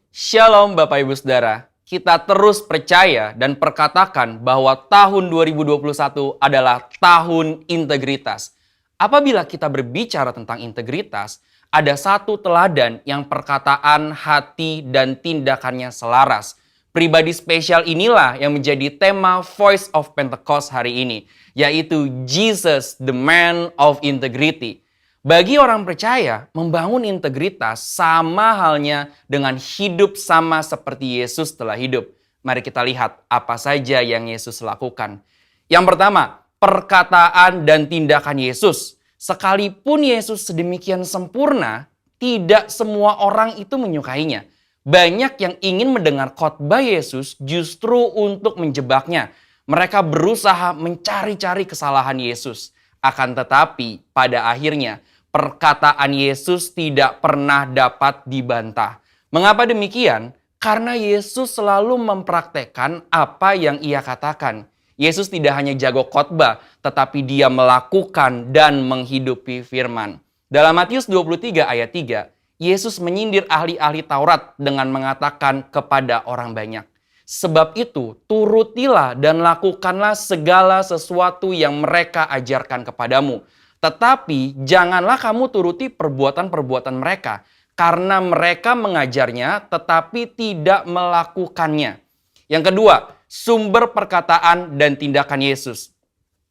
Shalom Bapak Ibu Saudara, kita terus percaya dan perkatakan bahwa tahun 2021 adalah tahun integritas. Apabila kita berbicara tentang integritas, ada satu teladan yang perkataan, hati, dan tindakannya selaras. Pribadi spesial inilah yang menjadi tema Voice of Pentecost hari ini, yaitu Jesus, the man of integrity. Bagi orang percaya, membangun integritas sama halnya dengan hidup sama seperti Yesus telah hidup. Mari kita lihat apa saja yang Yesus lakukan. Yang pertama, perkataan dan tindakan Yesus. Sekalipun Yesus sedemikian sempurna, tidak semua orang itu menyukainya. Banyak yang ingin mendengar khotbah Yesus justru untuk menjebaknya. Mereka berusaha mencari-cari kesalahan Yesus. Akan tetapi, pada akhirnya, perkataan Yesus tidak pernah dapat dibantah. Mengapa demikian? Karena Yesus selalu mempraktekkan apa yang ia katakan. Yesus tidak hanya jago khotbah, tetapi dia melakukan dan menghidupi firman. Dalam Matius 23 ayat 3, Yesus menyindir ahli-ahli Taurat dengan mengatakan kepada orang banyak, "Sebab itu, turutilah dan lakukanlah segala sesuatu yang mereka ajarkan kepadamu. Tetapi janganlah kamu turuti perbuatan-perbuatan mereka, karena mereka mengajarnya tetapi tidak melakukannya." Yang kedua, sumber perkataan dan tindakan Yesus.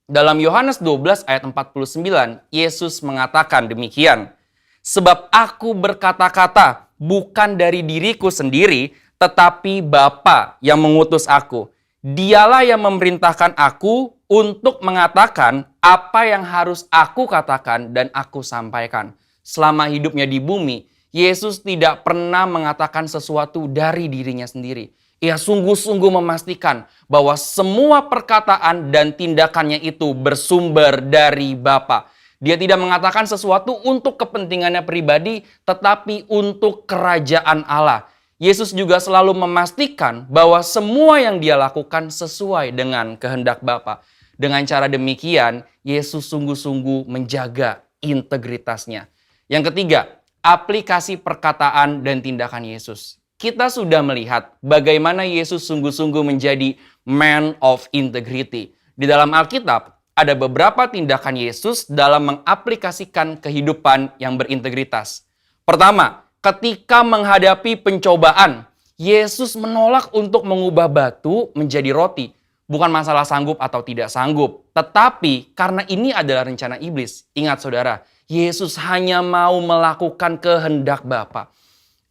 Dalam Yohanes 12 ayat 49, Yesus mengatakan demikian, "Sebab aku berkata-kata bukan dari diriku sendiri, tetapi Bapa yang mengutus aku. Dialah yang memerintahkan aku untuk mengatakan apa yang harus aku katakan dan aku sampaikan." Selama hidupnya di bumi, Yesus tidak pernah mengatakan sesuatu dari dirinya sendiri. Ia sungguh-sungguh memastikan bahwa semua perkataan dan tindakannya itu bersumber dari Bapa. Dia tidak mengatakan sesuatu untuk kepentingannya pribadi, tetapi untuk kerajaan Allah. Yesus juga selalu memastikan bahwa semua yang dia lakukan sesuai dengan kehendak Bapa. Dengan cara demikian, Yesus sungguh-sungguh menjaga integritasnya. Yang ketiga, aplikasi perkataan dan tindakan Yesus. Kita sudah melihat bagaimana Yesus sungguh-sungguh menjadi man of integrity. Di dalam Alkitab, ada beberapa tindakan Yesus dalam mengaplikasikan kehidupan yang berintegritas. Pertama, ketika menghadapi pencobaan, Yesus menolak untuk mengubah batu menjadi roti. Bukan masalah sanggup atau tidak sanggup, tetapi karena ini adalah rencana iblis. Ingat saudara, Yesus hanya mau melakukan kehendak Bapa.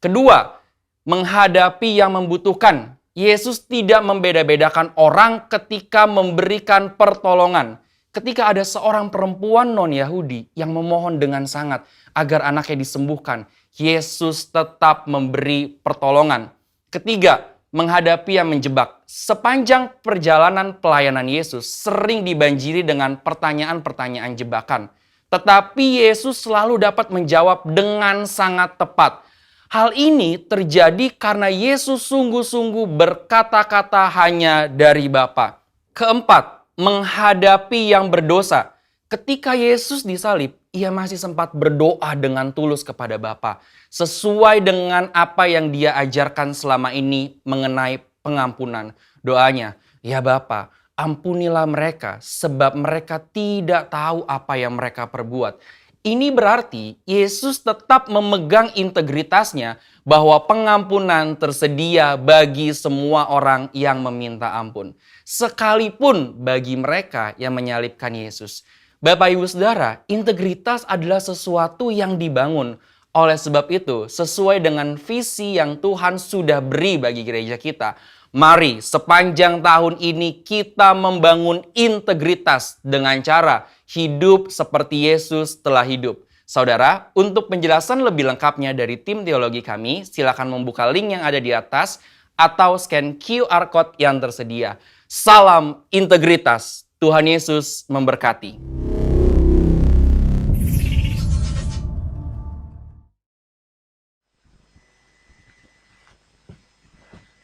Kedua, menghadapi yang membutuhkan. Yesus tidak membeda-bedakan orang ketika memberikan pertolongan. Ketika ada seorang perempuan non-Yahudi yang memohon dengan sangat agar anaknya disembuhkan, Yesus tetap memberi pertolongan. Ketiga, menghadapi yang menjebak. Sepanjang perjalanan pelayanan Yesus sering dibanjiri dengan pertanyaan-pertanyaan jebakan. Tetapi Yesus selalu dapat menjawab dengan sangat tepat. Hal ini terjadi karena Yesus sungguh-sungguh berkata-kata hanya dari Bapa. Keempat, menghadapi yang berdosa. Ketika Yesus disalib, ia masih sempat berdoa dengan tulus kepada Bapa, sesuai dengan apa yang dia ajarkan selama ini mengenai pengampunan. Doanya, "Ya Bapa, ampunilah mereka sebab mereka tidak tahu apa yang mereka perbuat." Ini berarti Yesus tetap memegang integritasnya bahwa pengampunan tersedia bagi semua orang yang meminta ampun. Sekalipun bagi mereka yang menyalibkan Yesus. Bapak Ibu Saudara, integritas adalah sesuatu yang dibangun. Oleh sebab itu, sesuai dengan visi yang Tuhan sudah beri bagi gereja kita, mari sepanjang tahun ini kita membangun integritas dengan cara hidup seperti Yesus telah hidup. Saudara, untuk penjelasan lebih lengkapnya dari tim teologi kami, silakan membuka link yang ada di atas atau scan QR Code yang tersedia. Salam integritas. Tuhan Yesus memberkati.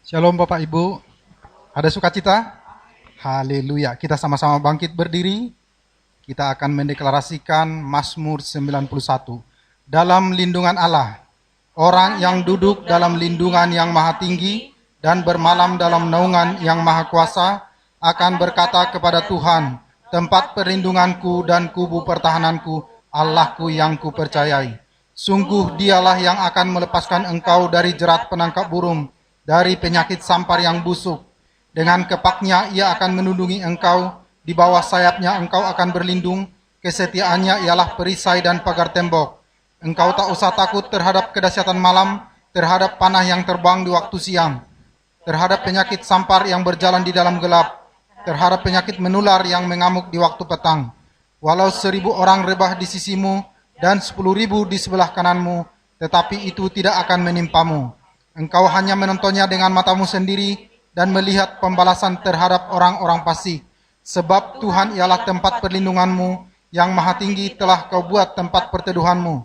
Shalom Bapak Ibu, ada sukacita? Haleluya, kita sama-sama bangkit berdiri. Kita akan mendeklarasikan Mazmur 91. Dalam lindungan Allah, orang yang duduk dalam lindungan yang maha tinggi dan bermalam dalam naungan yang maha kuasa akan berkata kepada Tuhan, tempat perlindunganku dan kubu pertahananku, Allahku yang kupercayai. Sungguh dialah yang akan melepaskan engkau dari jerat penangkap burung, dari penyakit sampar yang busuk. Dengan kepaknya ia akan melindungi engkau, di bawah sayapnya engkau akan berlindung, kesetiaannya ialah perisai dan pagar tembok. Engkau tak usah takut terhadap kedahsyatan malam, terhadap panah yang terbang di waktu siang, terhadap penyakit sampar yang berjalan di dalam gelap, terhadap penyakit menular yang mengamuk di waktu petang. Walau 1.000 orang rebah di sisimu dan 10.000 di sebelah kananmu, tetapi itu tidak akan menimpamu. Engkau hanya menontonnya dengan matamu sendiri dan melihat pembalasan terhadap orang-orang fasik. Sebab Tuhan ialah tempat perlindunganmu, yang maha tinggi telah kau buat tempat perteduhanmu.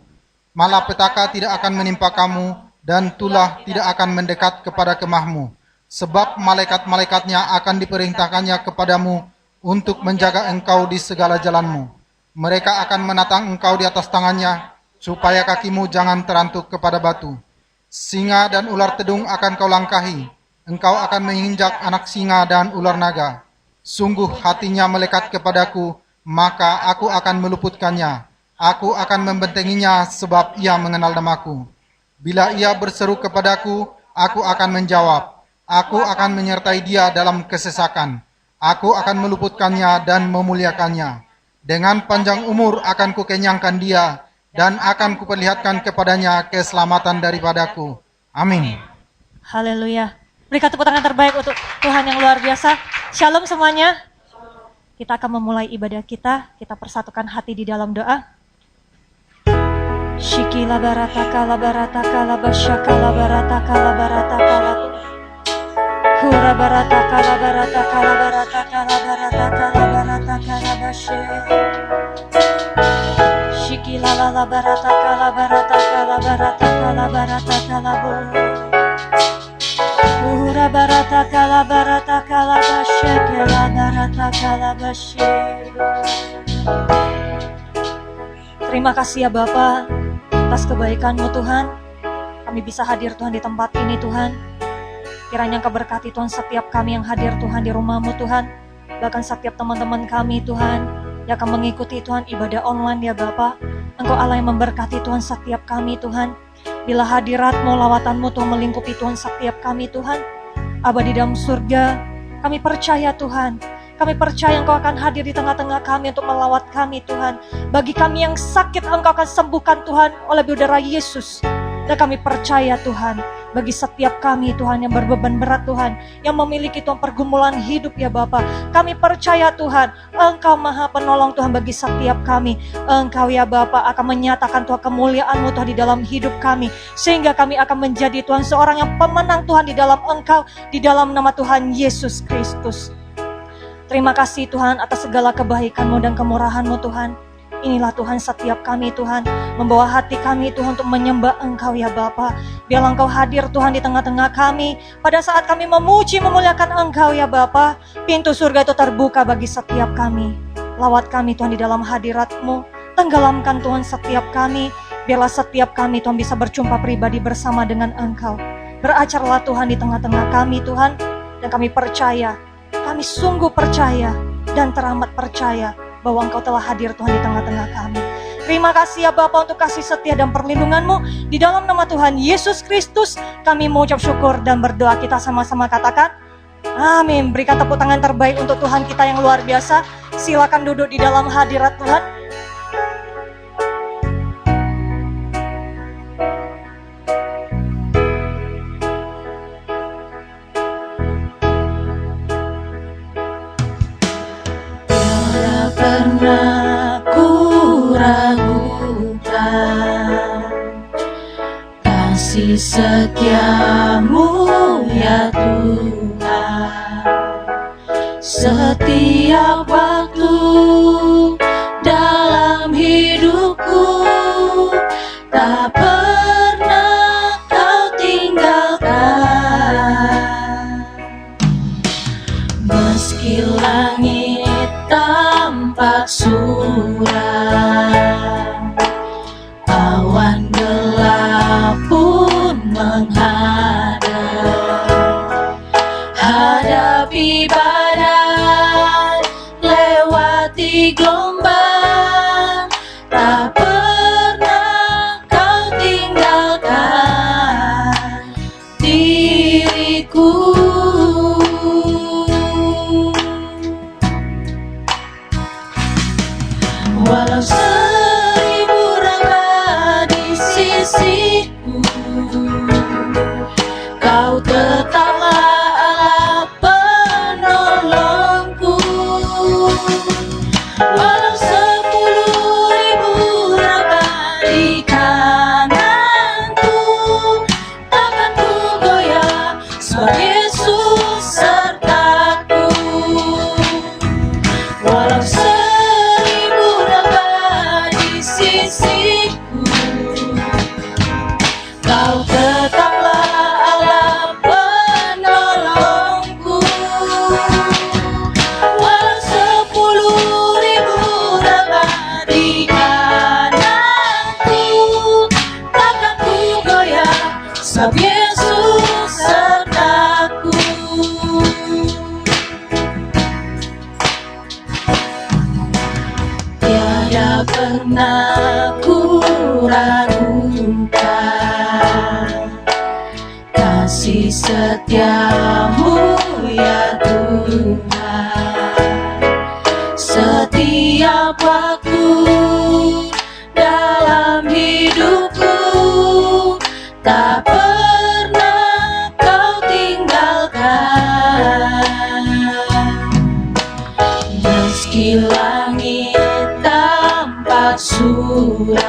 Malapetaka tidak akan menimpa kamu, dan tulah tidak akan mendekat kepada kemahmu. Sebab malaikat-malaikatnya akan diperintahkannya kepadamu untuk menjaga engkau di segala jalanmu. Mereka akan menatang engkau di atas tangannya, supaya kakimu jangan terantuk kepada batu. Singa dan ular tedung akan kau langkahi. Engkau akan menginjak anak singa dan ular naga. Sungguh hatinya melekat kepadaku, maka aku akan meluputkannya. Aku akan membentenginya sebab ia mengenal namaku. Bila ia berseru kepadaku, aku akan menjawab. Aku akan menyertai dia dalam kesesakan. Aku akan meluputkannya dan memuliakannya. Dengan panjang umur akan kukenyangkan dia, dan akan kuperlihatkan kepadanya keselamatan daripadaku. Amin. Haleluya. Berikan tepuk tangan terbaik untuk Tuhan yang luar biasa. Shalom semuanya. Kita akan memulai ibadah kita. Kita persatukan hati di dalam doa. Shiki labarataka labarataka labasyaka labarataka labarataka labu. Hura barataka labarataka labarataka labarataka labarataka labashe. Shiki labarataka labarataka labarataka labarataka labu. Ura barataka labarataka labashe labarataka labashe. Terima kasih ya Bapa atas kebaikan-Mu Tuhan. Kami bisa hadir Tuhan di tempat ini Tuhan. Kiranya Engkau berkati Tuhan setiap kami yang hadir Tuhan di rumah-Mu Tuhan. Bahkan setiap teman-teman kami Tuhan yang akan mengikuti Tuhan ibadah online ya Bapa. Engkau Allah yang memberkati Tuhan setiap kami Tuhan. Bila hadirat-Mu, lawatan-Mu Tuhan melingkupi Tuhan setiap kami Tuhan. Aba di dalam surga, kami percaya Tuhan. Kami percaya Engkau akan hadir di tengah-tengah kami untuk melawat kami Tuhan. Bagi kami yang sakit Engkau akan sembuhkan Tuhan oleh darah Yesus. Dan kami percaya Tuhan, bagi setiap kami Tuhan yang berbeban berat Tuhan, yang memiliki Tuhan pergumulan hidup ya Bapa, kami percaya Tuhan, Engkau Maha Penolong Tuhan bagi setiap kami. Engkau ya Bapa akan menyatakan Tuhan kemuliaan-Mu Tuhan di dalam hidup kami, sehingga kami akan menjadi Tuhan seorang yang pemenang Tuhan di dalam Engkau, di dalam nama Tuhan Yesus Kristus. Terima kasih Tuhan atas segala kebaikan-Mu dan kemurahan-Mu Tuhan. Inilah Tuhan setiap kami Tuhan, membawa hati kami Tuhan untuk menyembah Engkau ya Bapa. Biarlah Engkau hadir Tuhan di tengah-tengah kami. Pada saat kami memuji memuliakan Engkau ya Bapa, pintu surga itu terbuka bagi setiap kami. Lawat kami Tuhan di dalam hadirat-Mu. Tenggelamkan Tuhan setiap kami. Biarlah setiap kami Tuhan bisa berjumpa pribadi bersama dengan Engkau. Beracarlah Tuhan di tengah-tengah kami Tuhan. Dan kami percaya, kami sungguh percaya dan teramat percaya bahwa Engkau telah hadir Tuhan di tengah-tengah kami. Terima kasih ya Bapa untuk kasih setia dan perlindungan-Mu. Di dalam nama Tuhan Yesus Kristus kami mengucap syukur dan berdoa. Kita sama-sama katakan amin. Berikan tepuk tangan terbaik untuk Tuhan kita yang luar biasa. Silakan duduk di dalam hadirat Tuhan. Pernah ku ragukan kasih setia-Mu ya Tuhan. Setiap waktu dalam hidupku tak pernah Kau tinggalkan. Meski langit tampak suram, awan gelap pun menghadap. Hadapi badai, lewati gelombang, tak pernah kau tinggalkan diriku. Walau seribu raba di sisiku, kau tetaplah Allah penolongku. Walau 10.000 raba di kananku, takkan ku goyah sebab Yesus sertaku. Walau 1000 raba di sisiku, kau tetaplah Allah penolongku. Walau 10.000 raba di kananku, takkan ku goyah sebab Yesus sertaku. Tiada pernah ku ragukan kasih setiamu ya Tuhan. Setiap waktu dalam hidupku, tak pernah kau tinggalkan. Meski langit tampak suram,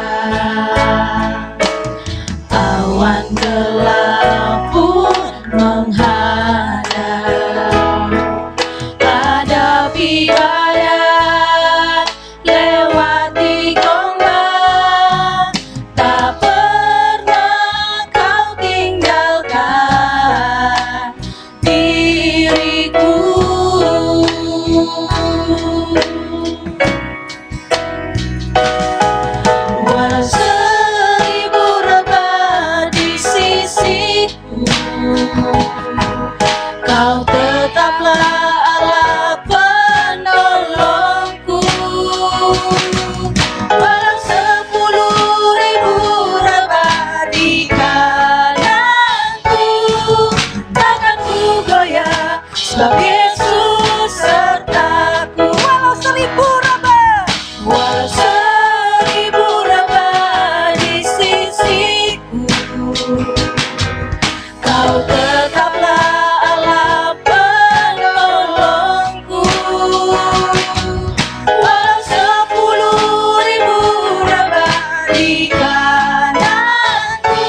awan gelap pun menghadap. Hadapi badai, lewati gelombang, tak pernah kau tinggalkan diriku. Walau 1000 raba di sisiku, kau tetaplah Allah penolongku. Walau 10.000 raba di kananku, takkan ku goyah sebab Yesus sertaku. Walau 1000 raba, walau 1000 raba di sisiku, kau tetaplah Allah penolongku. Walau 10.000 raba di kananku,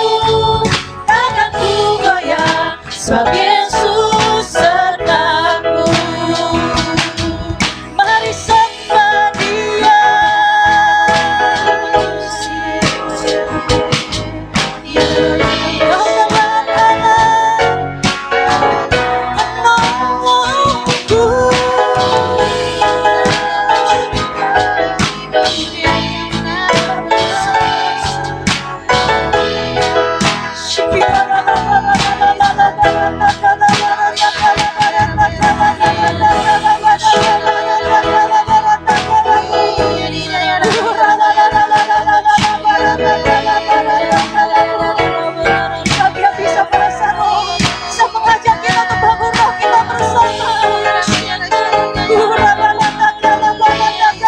takkan ku goyah sebab Yesus sertaku. Mari sembah Dia. Dia bisa perasaan roh, bisa mengajak kita untuk bangun roh kita bersama. Shikila barata kala barata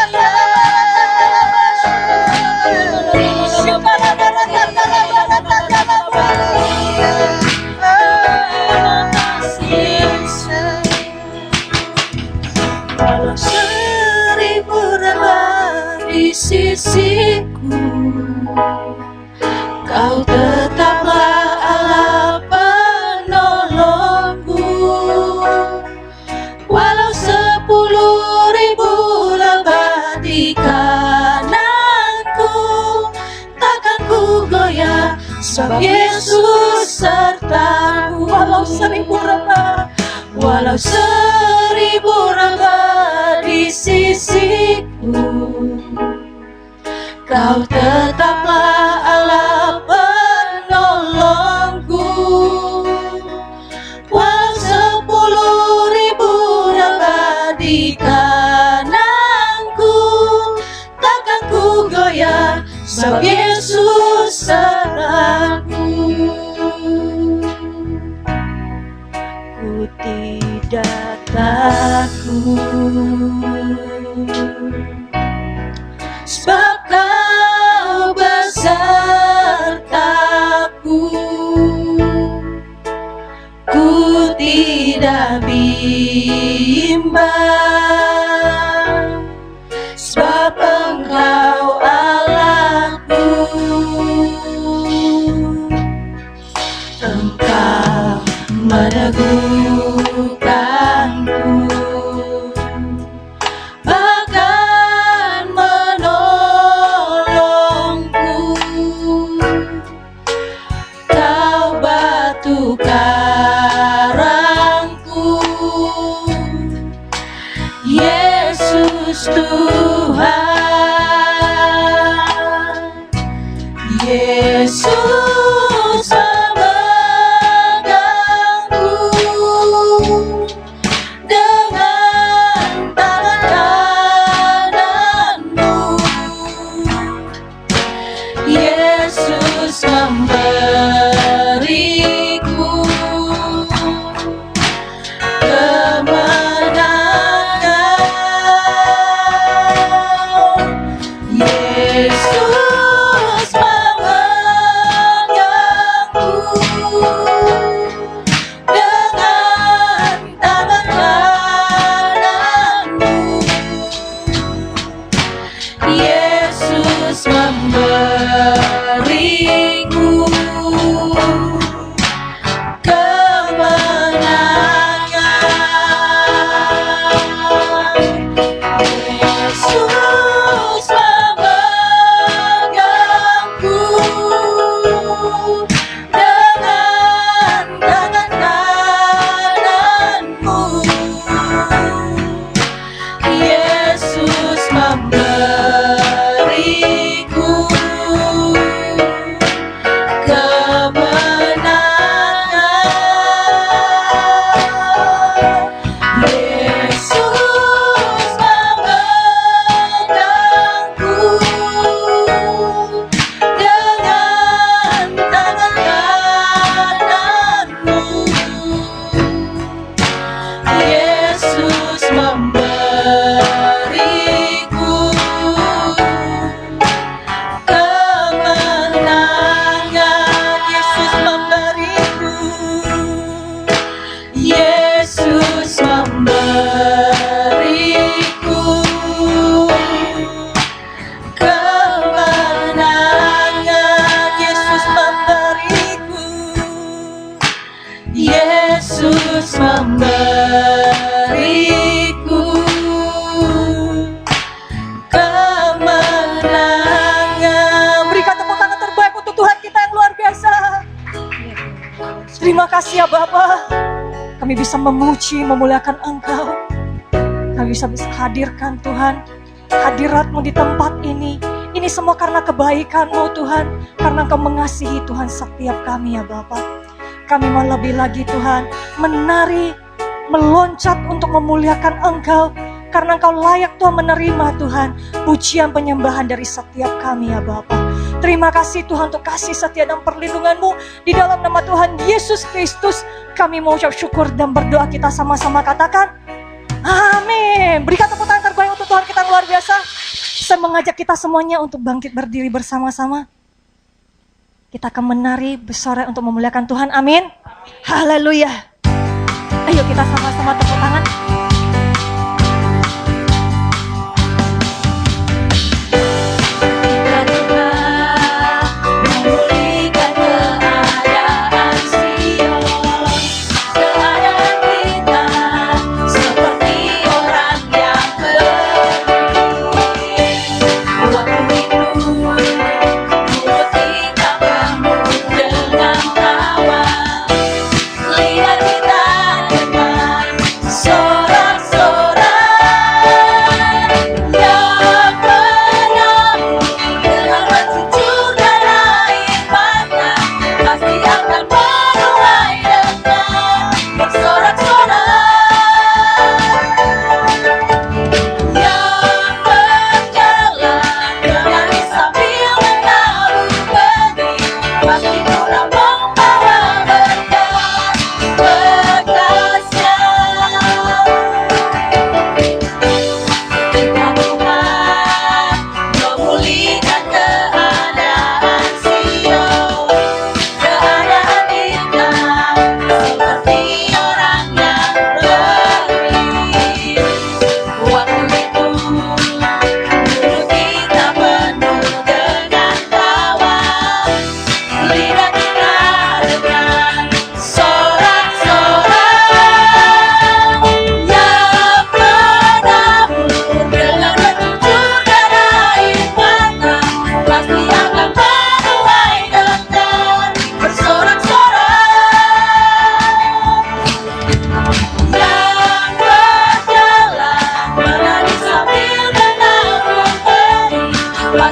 kala di sisiku. Kau tetaplah Allah penolongku. Walau 10.000 lebah di kananku, takkan ku goyah, sebab Yesus sertaku. Walau 1000 rebah di sisiku, Kau tetaplah Allah penolongku. Walau 10.000 rebah di kananku, takkan ku goyah, sebab Yesus sertaku. Ku tidak takut, sebab Kau besertaku. Ku tidak bimbang, sebab Engkau Allahku. Engkau meneguhkanku, bahkan menolongku. Kau batu karangku, Yesus Tuhan. Yesus memegangku dengan tangan kananmu. Yesus memberiku kemenangan. Yesus memegangku dengan tangan kananmu. Yesus memberiku kemenangan. Yesus memegangku dengan tangan kananmu. Yesus memberiku kemenangan. Yesus memegangku dengan tangan kananmu. Yesus memberiku kemenangan. Yesus memberiku, Yesus memberiku kemenangan. Yesus memberiku, Yesus memberiku kemenangan. Berikan tepuk tangan terbaik untuk Tuhan kita yang luar biasa. Terima kasih ya Bapa. Kami bisa memuji, memuliakan Engkau. Kami bisa hadirkan Tuhan, hadirat-Mu di tempat ini. Ini semua karena kebaikan-Mu Tuhan, karena Engkau mengasihi Tuhan setiap kami ya Bapa. Kami mau lebih lagi Tuhan, menari, meloncat untuk memuliakan Engkau. Karena Engkau layak Tuhan menerima Tuhan, pujian penyembahan dari setiap kami ya Bapa. Terima kasih Tuhan untuk kasih setia dan perlindungan-Mu. Di dalam nama Tuhan Yesus Kristus, kami mau ucap syukur dan berdoa. Kita sama-sama katakan, amin. Berikan tepuk tangan terbaik untuk Tuhan kita yang luar biasa. Saya mengajak kita semuanya untuk bangkit berdiri bersama-sama. Kita akan menari bersorak untuk memuliakan Tuhan, amin. Haleluya. Ayo kita sama-sama tepuk tangan.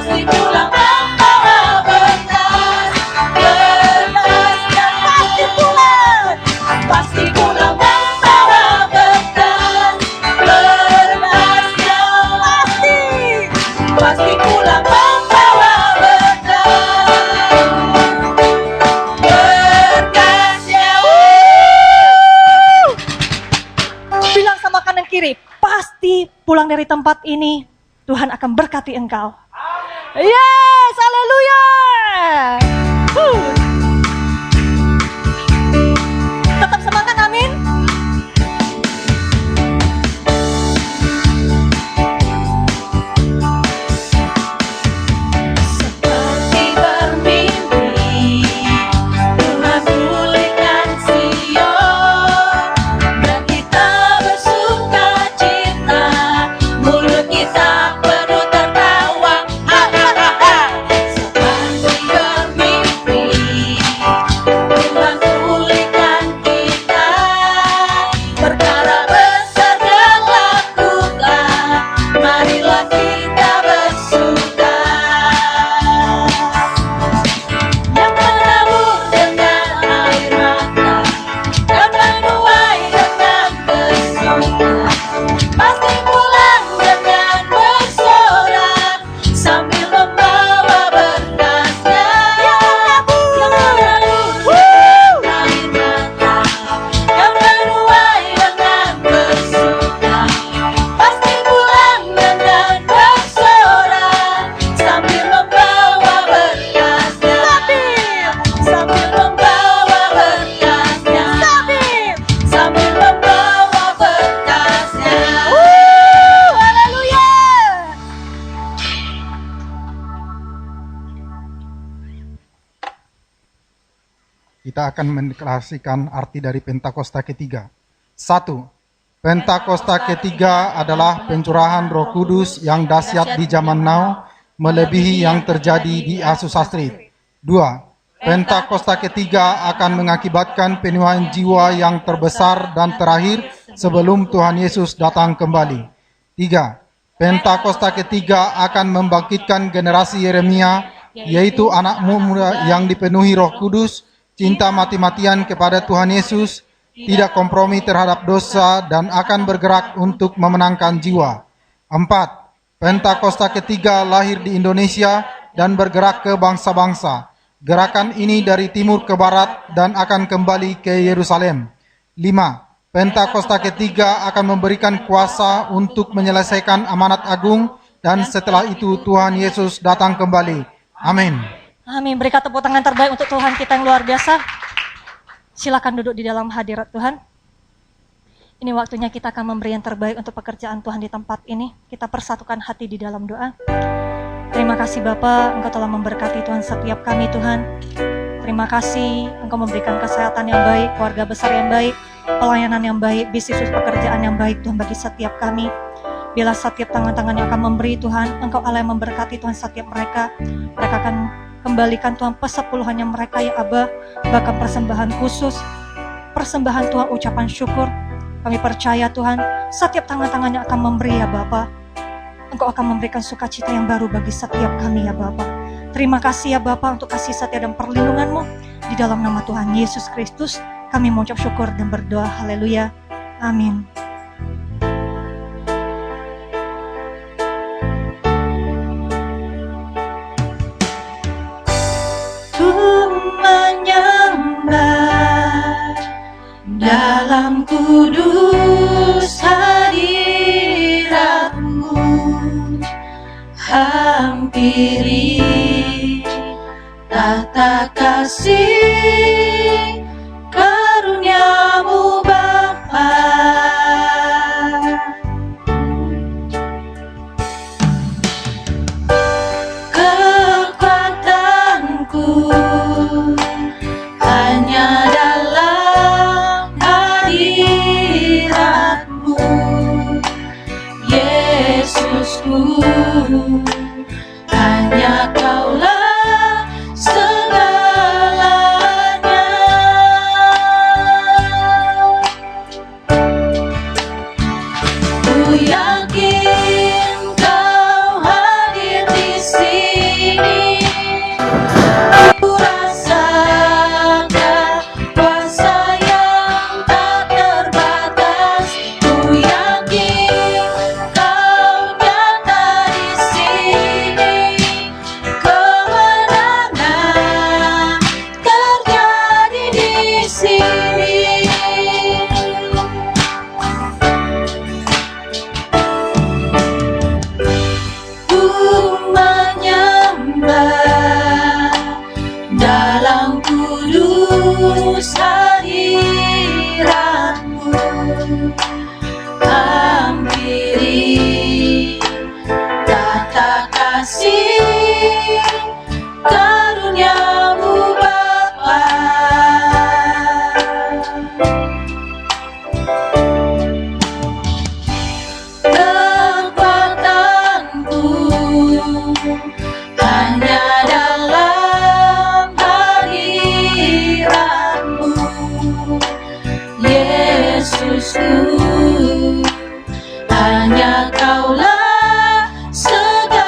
pasti pulang membawa berkat. Berkat yang pasti pulang membawa berkat. Berkat yang pasti pulang membawa berkat. Berkatnya. Bilang sama kanan kiri, pasti pulang dari tempat ini Tuhan akan berkati engkau. Yes, haleluya. Tetap semangat, amin. Seperti bermimpi, Tuhan pulihkan Sion, dan kita bersuka cita, mulut kita penuh tertawa. Seperti bermimpi, Tuhan pulihkan kita, perkara besar yang lakukan, marilah kita bersuka. Yang menabur dengan air mata dan menuai dengan bersuka, pasti pulang dengan bersorak sambil membawa berkatnya. Yang menabur dengan air mata dan menuai dengan bersuka, pasti pulang dengan bersorak sambil membawa berkatnya. Sambil membawa berkatnya. Sambil membawa berkatnya. Haleluya. Kita akan mendeklarasikan arti dari Pentakosta ketiga. 1. Pentakosta ketiga adalah pencurahan Roh Kudus yang dahsyat di zaman now, melebihi yang terjadi di Azusa Street. 2. Pentakosta ketiga akan mengakibatkan penuaian jiwa yang terbesar dan terakhir sebelum Tuhan Yesus datang kembali. 3. Pentakosta ketiga akan membangkitkan generasi Yeremia, yaitu anak muda yang dipenuhi Roh Kudus, cinta mati-matian kepada Tuhan Yesus, tidak kompromi terhadap dosa, dan akan bergerak untuk memenangkan jiwa. 4. Pentakosta ketiga lahir di Indonesia dan bergerak ke bangsa-bangsa. Gerakan ini dari timur ke barat dan akan kembali ke Yerusalem. 5. Pentakosta ketiga akan memberikan kuasa untuk menyelesaikan amanat agung, dan setelah itu Tuhan Yesus datang kembali. Amin. Amin. Berikan tepuk tangan terbaik untuk Tuhan kita yang luar biasa. Silakan duduk di dalam hadirat Tuhan. Ini waktunya kita akan memberi yang terbaik untuk pekerjaan Tuhan di tempat ini. Kita persatukan hati di dalam doa. Terima kasih Bapa, Engkau telah memberkati Tuhan setiap kami Tuhan. Terima kasih Engkau memberikan kesehatan yang baik, keluarga besar yang baik, pelayanan yang baik, bisnis pekerjaan yang baik Tuhan bagi setiap kami. Bila setiap tangan-tangan yang akan memberi Tuhan, Engkau Allah yang memberkati Tuhan setiap mereka. Mereka akan kembalikan Tuhan persepuluhannya mereka ya Abah, bahkan persembahan khusus, persembahan Tuhan ucapan syukur. Kami percaya Tuhan, setiap tangan-tangannya akan memberi ya Bapa. Engkau akan memberikan sukacita yang baru bagi setiap kami ya Bapa. Terima kasih ya Bapa untuk kasih setia dan perlindungan-Mu. Di dalam nama Tuhan Yesus Kristus, kami mengucap syukur dan berdoa. Haleluya. Amin. Menyembah dalam kudus hadirat-Mu, hampiri tata kasih karunia-Mu Bapa. Kekuatanku hanya dalam hadirat-Mu, Yesusku, hanya Kaulah segalanya. Ku yakin Kau hadir di sini. Ku rasakan kuasa yang tak terbatas. Ku yakin Kau nyata di sini. Kemenangan terjadi di sini. Ku menyembah dalam kudus hadirat-Mu. Hampiri tata kasih karunia-Mu Bapa. Kekuatanku hanya dalam hadirat-Mu, Yesusku. Hanya Kaulah segalanya.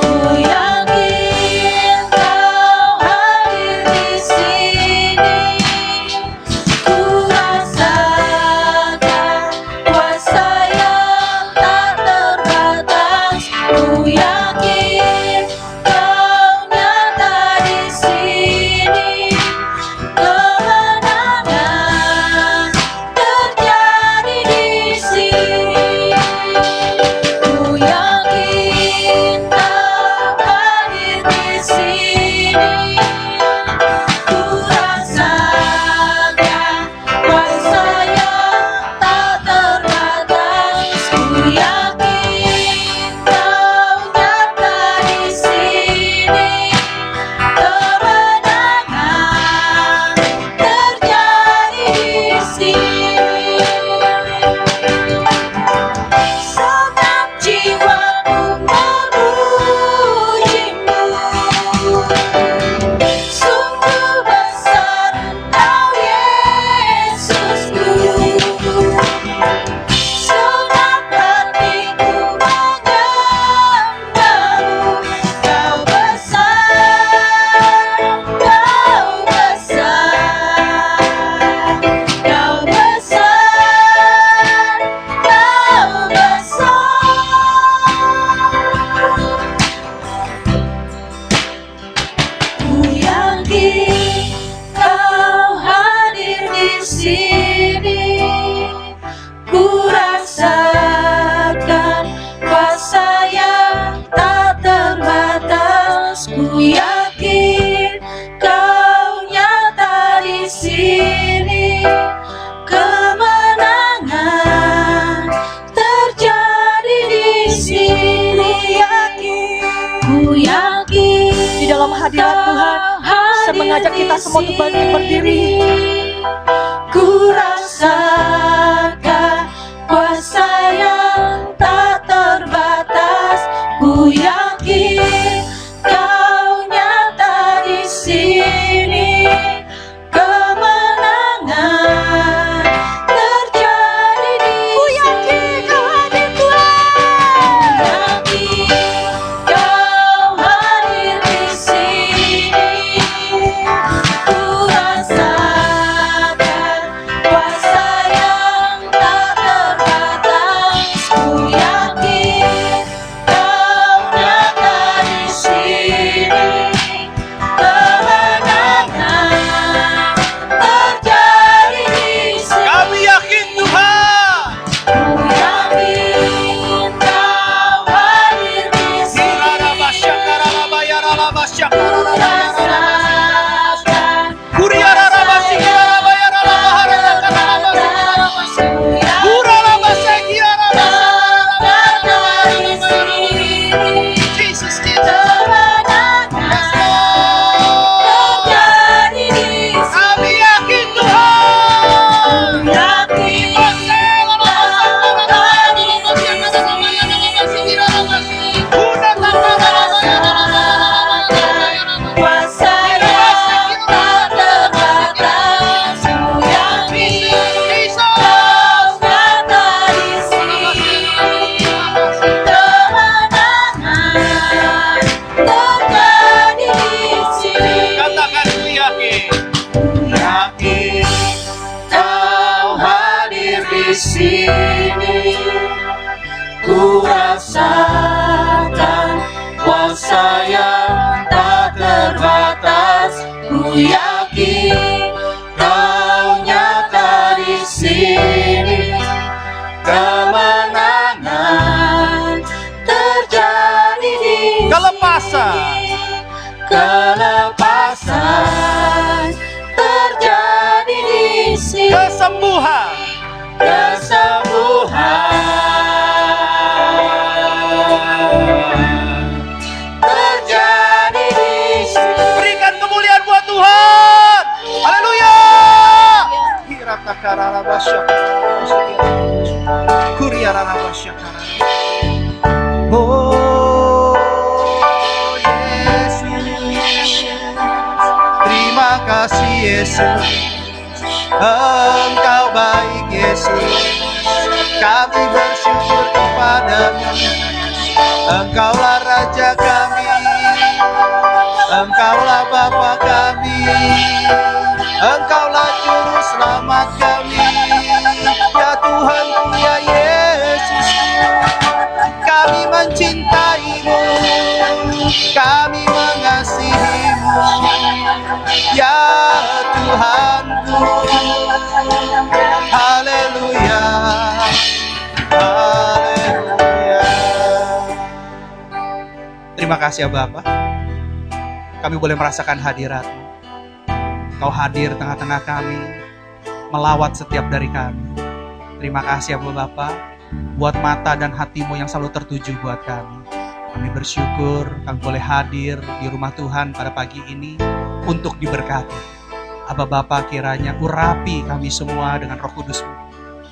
Ku yakin Kau hadir di sini. Ku rasakan kuasa yang tak terbatas. Ku yakin Kau nyata di sini. Kemenangan terjadi di sini. Ku yakin Kau hadir di sini. Ku rasakan kuasa yang tak terbatas. Ku yakin Kau nyata di sini. Kemenangan terjadi di sini. Segenap jiwaku memuji-Mu. Sungguh besar Engkau, Yesusku. Segenap hatiku menyembah-Mu. Kau besar, Kau besar, Kau besar, Kau besar. Ku yakin Kau hadir di sini. Ku rasakan kuasa yang tak terbatas. Ku yakin Kau nyata di sini. Kemenangan terjadi di sini. Ku yakin Di dalam hadirat Tuhan, saya mengajak kita semua untuk bangkit berdiri. Ku rasakan kuasa yang tak terbatas. Ku yakin Kau nyata di sini. Kemenangan terjadi di sini. Ku yakin Kau hadir, Tuhan. Ku yakin Kau hadir di sini. Ku rasakan kuasa yang di sini. Ku rasakan kuasa yang tak terbatas. Ku yakin Kau nyata di sini. Kemenangan terjadi di Kelepasan. sini. Kelepasan terjadi di sini. Kesembuhan. Kesembuhan terjadi di sini. Berikan kemuliaan buat Tuhan. Haleluya. Oh Yesus, terima kasih Yesus, Engkau baik Yesus. Kami bersyukur kepadamu. Engkaulah Raja kami, Engkaulah Bapa kami, Engkaulah Juru Selamat kami. Ya Tuhanku, ya Yesus, kami mencintaimu, kami mengasihimu. Ya Tuhanku, haleluya, haleluya. Terima kasih ya Bapa, kami boleh merasakan hadirat-Mu. Kau hadir tengah-tengah kami, melawat setiap dari kami. Terima kasih ya Bapa, buat mata dan hati-Mu yang selalu tertuju buat kami. Kami bersyukur kami boleh hadir di rumah Tuhan pada pagi ini untuk diberkati. Aba Bapa, kiranya urapi kami semua dengan Roh Kudus-Mu,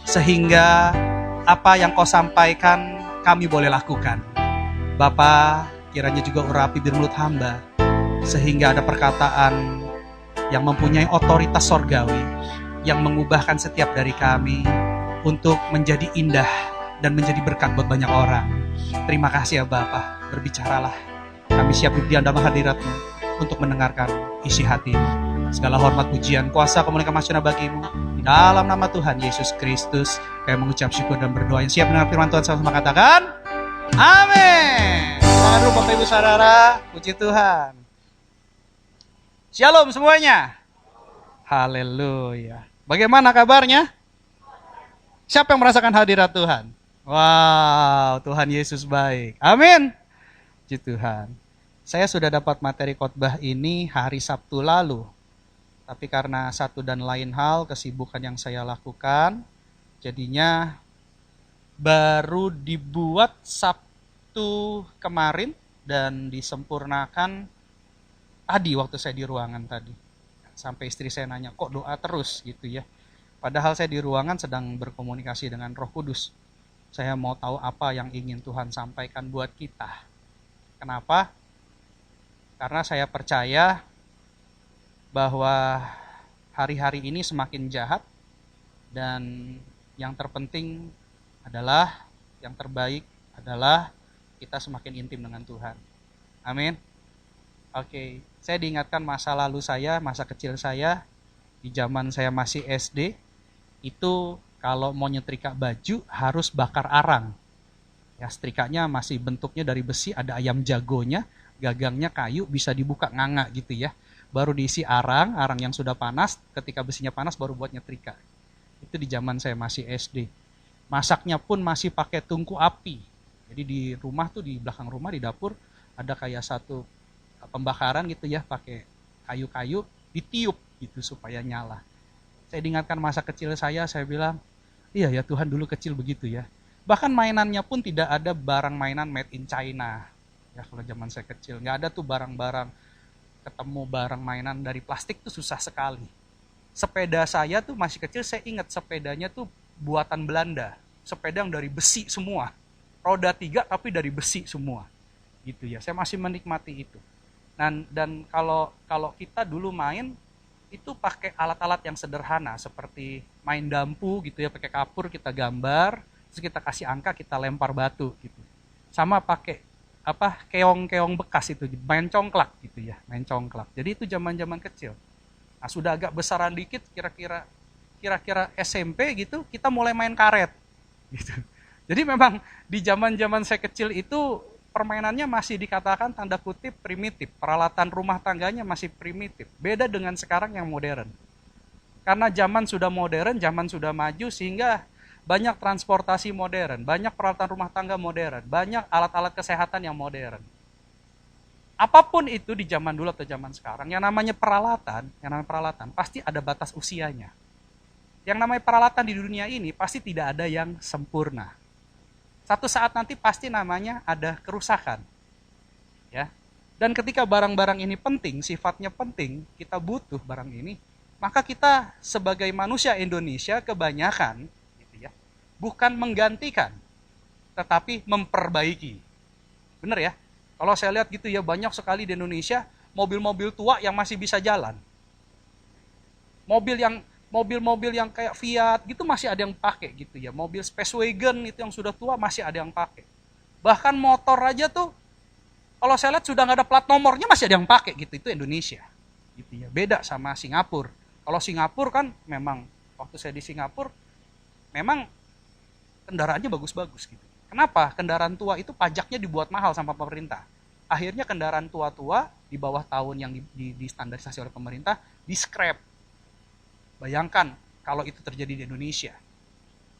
sehingga apa yang Kau sampaikan kami boleh lakukan. Bapa, kiranya juga urapi di mulut hamba, sehingga ada perkataan yang mempunyai otoritas sorgawi, yang mengubahkan setiap dari kami untuk menjadi indah dan menjadi berkat buat banyak orang. Terima kasih ya Bapa, berbicaralah. Kami siap di dalam hadirat-Mu untuk mendengarkan isi hati-Mu. Segala hormat, pujian, kuasa, kemuliaan, masyarakat bagi-Mu. Di dalam nama Tuhan Yesus Kristus, kami mengucap syukur dan berdoa. Yang siap mendengar firman Tuhan sama-sama katakan, amin. Selamat dulu Bapak Ibu Saudara, puji Tuhan. Shalom semuanya. Haleluya. Bagaimana kabarnya? Siapa yang merasakan hadirat Tuhan? Wow, Tuhan Yesus baik. Amin. Puji Tuhan. Saya sudah dapat materi khotbah ini hari Sabtu lalu. Tapi karena satu dan lain hal, kesibukan yang saya lakukan, jadinya baru dibuat Sabtu kemarin dan disempurnakan tadi waktu saya di ruangan tadi. Sampai istri saya nanya, kok doa terus gitu ya. Padahal saya di ruangan sedang berkomunikasi dengan Roh Kudus. Saya mau tahu apa yang ingin Tuhan sampaikan buat kita. Kenapa? Karena saya percaya bahwa hari-hari ini semakin jahat dan yang terpenting adalah, yang terbaik adalah kita semakin intim dengan Tuhan. Amin. Oke, saya diingatkan masa lalu saya, masa kecil saya, di zaman saya masih SD, itu kalau mau nyetrika baju harus bakar arang. Ya, setrikanya masih bentuknya dari besi, ada ayam jagonya, gagangnya kayu, bisa dibuka nganga gitu ya. Baru diisi arang yang sudah panas, ketika besinya panas baru buat nyetrika. Itu di zaman saya masih SD. Masaknya pun masih pakai tungku api. Jadi di rumah tuh, di belakang rumah, di dapur, ada kayak satu pembakaran gitu ya, pakai kayu-kayu, ditiup gitu supaya nyala. Saya diingatkan masa kecil saya bilang, iya ya Tuhan dulu kecil begitu ya. Bahkan mainannya pun tidak ada barang mainan made in China. Ya kalau zaman saya kecil, nggak ada tuh barang-barang, ketemu barang mainan dari plastik tuh susah sekali. Sepeda saya tuh masih kecil, saya ingat sepedanya tuh buatan Belanda. Sepeda yang dari besi semua. Roda 3 tapi dari besi semua. Gitu ya, saya masih menikmati itu. Dan kalau kita dulu main, itu pakai alat-alat yang sederhana, seperti main dampu gitu ya, pakai kapur kita gambar, terus kita kasih angka, kita lempar batu gitu. Sama pakai keong-keong bekas itu, main congklak gitu ya, main congklak. Jadi itu zaman-zaman kecil. Nah, sudah agak besaran dikit, kira-kira kira-kira SMP gitu, kita mulai main karet. Gitu. Jadi memang di zaman-zaman saya kecil itu permainannya masih dikatakan tanda kutip primitif. Peralatan rumah tangganya masih primitif. Beda dengan sekarang yang modern. Karena zaman sudah modern, zaman sudah maju, sehingga banyak transportasi modern, banyak peralatan rumah tangga modern, banyak alat-alat kesehatan yang modern. Apapun itu di zaman dulu atau zaman sekarang, yang namanya peralatan pasti ada batas usianya. Yang namanya peralatan di dunia ini pasti tidak ada yang sempurna. Satu saat nanti pasti namanya ada kerusakan. Ya. Dan ketika barang-barang ini penting, sifatnya penting, kita butuh barang ini, maka kita sebagai manusia Indonesia kebanyakan gitu ya, bukan menggantikan, tetapi memperbaiki. Benar ya? Kalau saya lihat gitu ya, banyak sekali di Indonesia mobil-mobil tua yang masih bisa jalan. Mobil-mobil yang kayak Fiat gitu masih ada yang pakai gitu ya. Mobil Spacewagon itu yang sudah tua masih ada yang pakai. Bahkan motor aja tuh kalau saya lihat sudah nggak ada plat nomornya masih ada yang pakai gitu. Itu Indonesia. Gitu ya. Beda sama Singapura. Kalau Singapura kan memang waktu saya di Singapura memang kendaraannya bagus-bagus gitu. Kenapa? Kendaraan tua itu pajaknya dibuat mahal sama pemerintah. Akhirnya kendaraan tua-tua di bawah tahun yang distandarisasi oleh pemerintah di-scrap. Bayangkan kalau itu terjadi di Indonesia.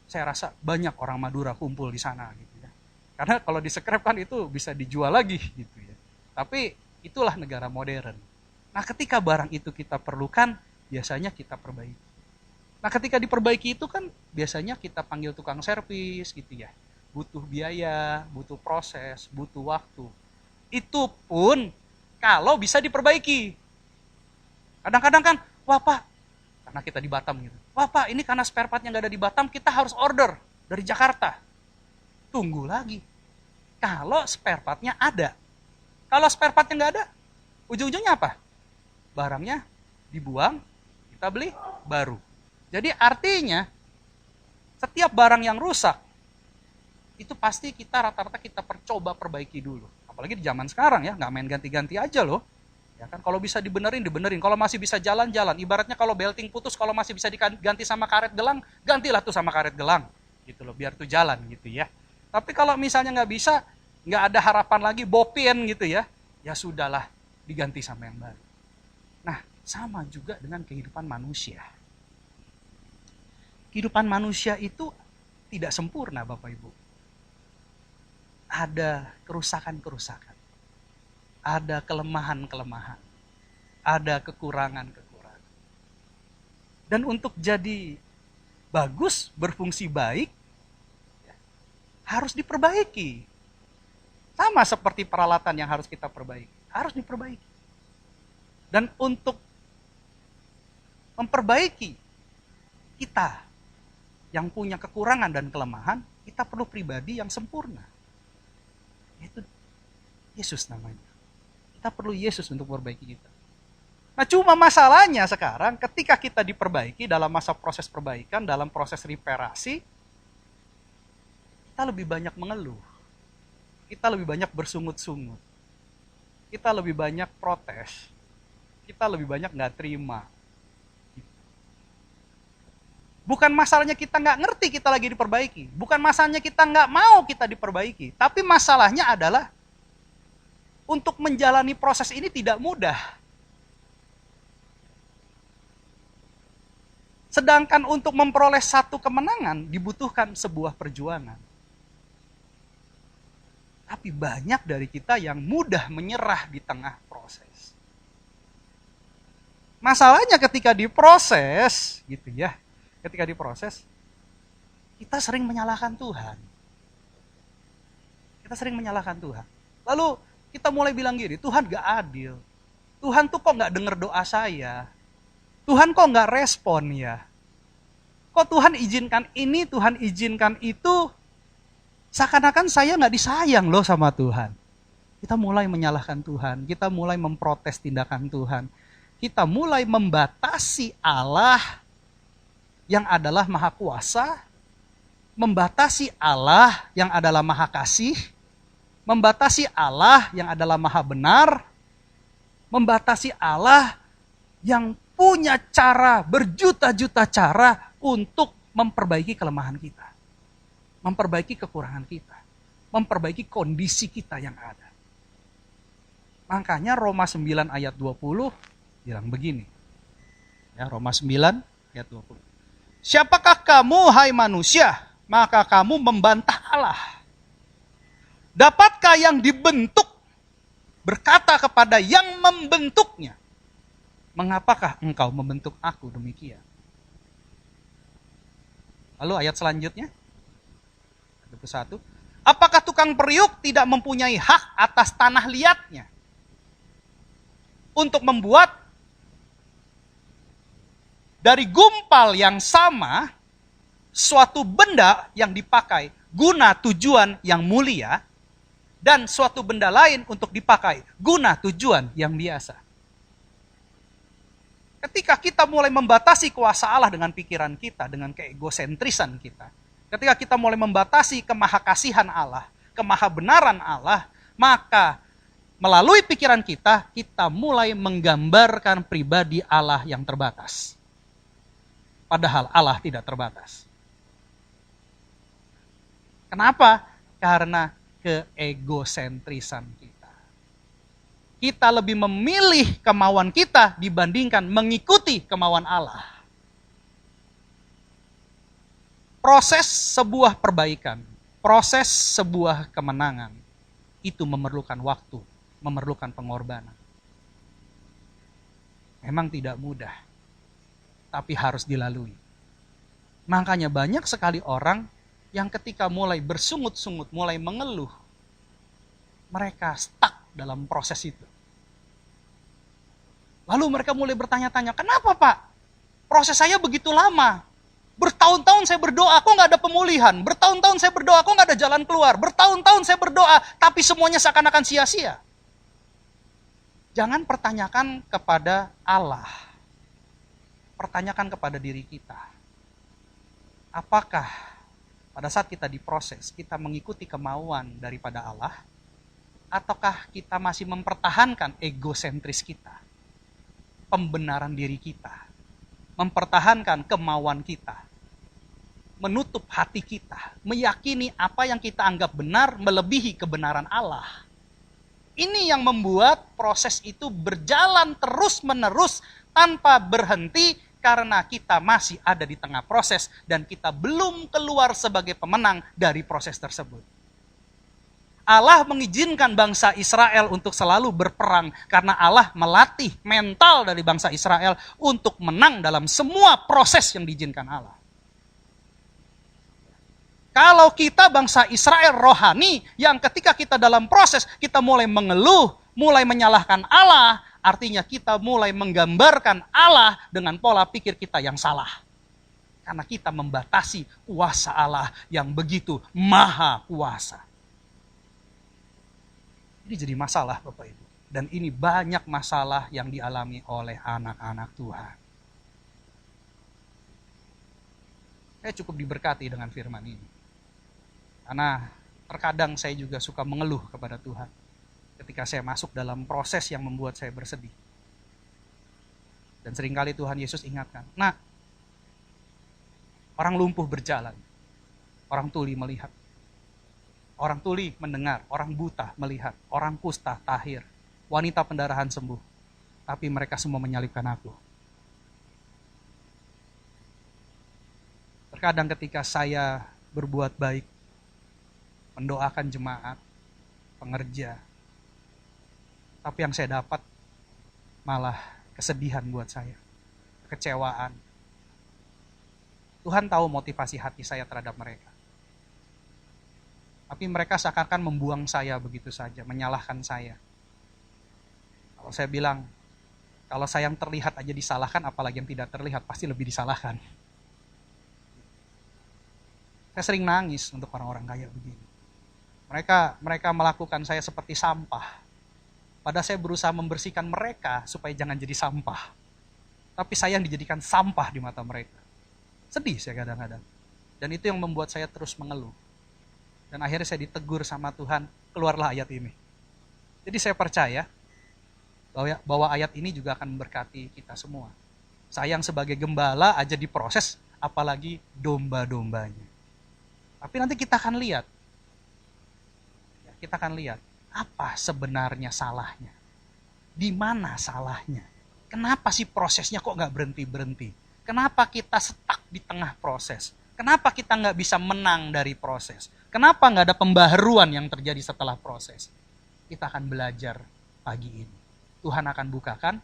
Saya rasa banyak orang Madura kumpul di sana gitu ya. Karena kalau di-scrap kan itu bisa dijual lagi gitu ya. Tapi itulah negara modern. Nah, ketika barang itu kita perlukan, biasanya kita perbaiki. Nah, ketika diperbaiki itu kan biasanya kita panggil tukang servis gitu ya. Butuh biaya, butuh proses, butuh waktu. Itu pun kalau bisa diperbaiki. Kadang-kadang kan, wah Pak, karena kita di Batam gitu. Wah Pak, ini karena spare partnya nggak ada di Batam, kita harus order dari Jakarta. Tunggu lagi. Kalau spare partnya ada. Kalau spare partnya nggak ada, ujung-ujungnya apa? Barangnya dibuang, kita beli baru. Jadi artinya, setiap barang yang rusak, itu pasti kita rata-rata kita coba perbaiki dulu. Apalagi di zaman sekarang ya, nggak main ganti-ganti aja loh. Ya kan, kalau bisa dibenerin. Kalau masih bisa jalan-jalan. Ibaratnya kalau belting putus, kalau masih bisa diganti sama karet gelang, gantilah tuh sama karet gelang. Gitu loh, biar tuh jalan gitu ya. Tapi kalau misalnya nggak bisa, nggak ada harapan lagi, bopien gitu ya, ya sudahlah, diganti sama yang baru. Nah, sama juga dengan kehidupan manusia. Kehidupan manusia itu tidak sempurna, Bapak Ibu. Ada kerusakan-kerusakan. Ada kelemahan-kelemahan, ada kekurangan-kekurangan. Dan untuk jadi bagus, berfungsi baik, ya, harus diperbaiki. Sama seperti peralatan yang harus kita perbaiki, harus diperbaiki. Dan untuk memperbaiki kita yang punya kekurangan dan kelemahan, kita perlu pribadi yang sempurna. Itu Yesus namanya. Kita perlu Yesus untuk memperbaiki kita. Nah, cuma masalahnya sekarang ketika kita diperbaiki dalam masa proses perbaikan, dalam proses reparasi, kita lebih banyak mengeluh. Kita lebih banyak bersungut-sungut. Kita lebih banyak protes. Kita lebih banyak nggak terima. Bukan masalahnya kita nggak ngerti kita lagi diperbaiki. Bukan masalahnya kita nggak mau kita diperbaiki. Tapi masalahnya adalah untuk menjalani proses ini tidak mudah. Sedangkan untuk memperoleh satu kemenangan dibutuhkan sebuah perjuangan. Tapi banyak dari kita yang mudah menyerah di tengah proses. Masalahnya ketika diproses, gitu ya. Ketika diproses, kita sering menyalahkan Tuhan. Kita sering menyalahkan Tuhan. Lalu kita mulai bilang gini, Tuhan gak adil. Tuhan tuh kok gak denger doa saya. Tuhan kok gak respon ya. Kok Tuhan izinkan ini, Tuhan izinkan itu. Seakan-akan saya gak disayang loh sama Tuhan. Kita mulai menyalahkan Tuhan. Kita mulai memprotes tindakan Tuhan. Kita mulai membatasi Allah yang adalah Maha Kuasa. Membatasi Allah yang adalah Maha Kasih. Membatasi Allah yang adalah Maha Benar, membatasi Allah yang punya cara, berjuta-juta cara untuk memperbaiki kelemahan kita. Memperbaiki kekurangan kita. Memperbaiki kondisi kita yang ada. Makanya Roma 9 ayat 20 bilang begini. Ya, Roma 9 ayat 20. Siapakah kamu, hai manusia, maka kamu membantah Allah? Dapatkah yang dibentuk berkata kepada yang membentuknya, mengapakah engkau membentuk aku demikian? Lalu ayat selanjutnya, 21. Apakah tukang periuk tidak mempunyai hak atas tanah liatnya untuk membuat dari gumpal yang sama suatu benda yang dipakai guna tujuan yang mulia dan suatu benda lain untuk dipakai guna tujuan yang biasa. Ketika kita mulai membatasi kuasa Allah dengan pikiran kita, dengan keegosentrisan kita, ketika kita mulai membatasi kemahakasihan Allah, kemahabenaran Allah, maka melalui pikiran kita, kita mulai menggambarkan pribadi Allah yang terbatas. Padahal Allah tidak terbatas. Kenapa? Karena keegosentrisan kita. Kita lebih memilih kemauan kita dibandingkan mengikuti kemauan Allah. Proses sebuah perbaikan, proses sebuah kemenangan, itu memerlukan waktu, memerlukan pengorbanan. Memang tidak mudah, tapi harus dilalui. Makanya banyak sekali orang yang ketika mulai bersungut-sungut, mulai mengeluh, mereka stuck dalam proses itu. Lalu mereka mulai bertanya-tanya, kenapa Pak? Proses saya begitu lama. Bertahun-tahun saya berdoa, kok nggak ada pemulihan. Bertahun-tahun saya berdoa, kok nggak ada jalan keluar. Bertahun-tahun saya berdoa, tapi semuanya seakan-akan sia-sia. Jangan pertanyakan kepada Allah. Pertanyakan kepada diri kita. Apakah pada saat kita diproses, kita mengikuti kemauan daripada Allah, ataukah kita masih mempertahankan egosentris kita, pembenaran diri kita, mempertahankan kemauan kita, menutup hati kita, meyakini apa yang kita anggap benar melebihi kebenaran Allah. Ini yang membuat proses itu berjalan terus-menerus tanpa berhenti, karena kita masih ada di tengah proses dan kita belum keluar sebagai pemenang dari proses tersebut. Allah mengizinkan bangsa Israel untuk selalu berperang karena Allah melatih mental dari bangsa Israel untuk menang dalam semua proses yang diizinkan Allah. Kalau kita bangsa Israel rohani yang ketika kita dalam proses kita mulai mengeluh, mulai menyalahkan Allah, artinya kita mulai menggambarkan Allah dengan pola pikir kita yang salah. Karena kita membatasi kuasa Allah yang begitu maha kuasa. Ini jadi masalah Bapak Ibu. Dan ini banyak masalah yang dialami oleh anak-anak Tuhan. Saya cukup diberkati dengan firman ini. Karena terkadang saya juga suka mengeluh kepada Tuhan. Ketika saya masuk dalam proses yang membuat saya bersedih. Dan seringkali Tuhan Yesus ingatkan, nah, orang lumpuh berjalan, orang tuli melihat. Orang tuli mendengar, orang buta melihat, orang kusta tahir, wanita pendarahan sembuh. Tapi mereka semua menyalibkan aku. Terkadang ketika saya berbuat baik, mendoakan jemaat, pengerja, tapi yang saya dapat malah kesedihan buat saya, kekecewaan. Tuhan tahu motivasi hati saya terhadap mereka. Tapi mereka seakan-akan membuang saya begitu saja, menyalahkan saya. Kalau saya bilang, kalau saya yang terlihat aja disalahkan, apalagi yang tidak terlihat, pasti lebih disalahkan. Saya sering nangis untuk orang-orang kayak begini. Mereka melakukan saya seperti sampah. Padahal saya berusaha membersihkan mereka supaya jangan jadi sampah. Tapi saya yang dijadikan sampah di mata mereka. Sedih saya kadang-kadang. Dan itu yang membuat saya terus mengeluh. Dan akhirnya saya ditegur sama Tuhan, keluarlah ayat ini. Jadi saya percaya bahwa ayat ini juga akan memberkati kita semua. Saya yang sebagai gembala aja diproses, apalagi domba-dombanya. Tapi nanti kita akan lihat. Kita akan lihat apa sebenarnya salahnya. Di mana salahnya? Kenapa sih prosesnya kok nggak berhenti-berhenti? Kenapa kita stuck di tengah proses? Kenapa kita nggak bisa menang dari proses? Kenapa nggak ada pembaharuan yang terjadi setelah proses? Kita akan belajar pagi ini. Tuhan akan bukakan,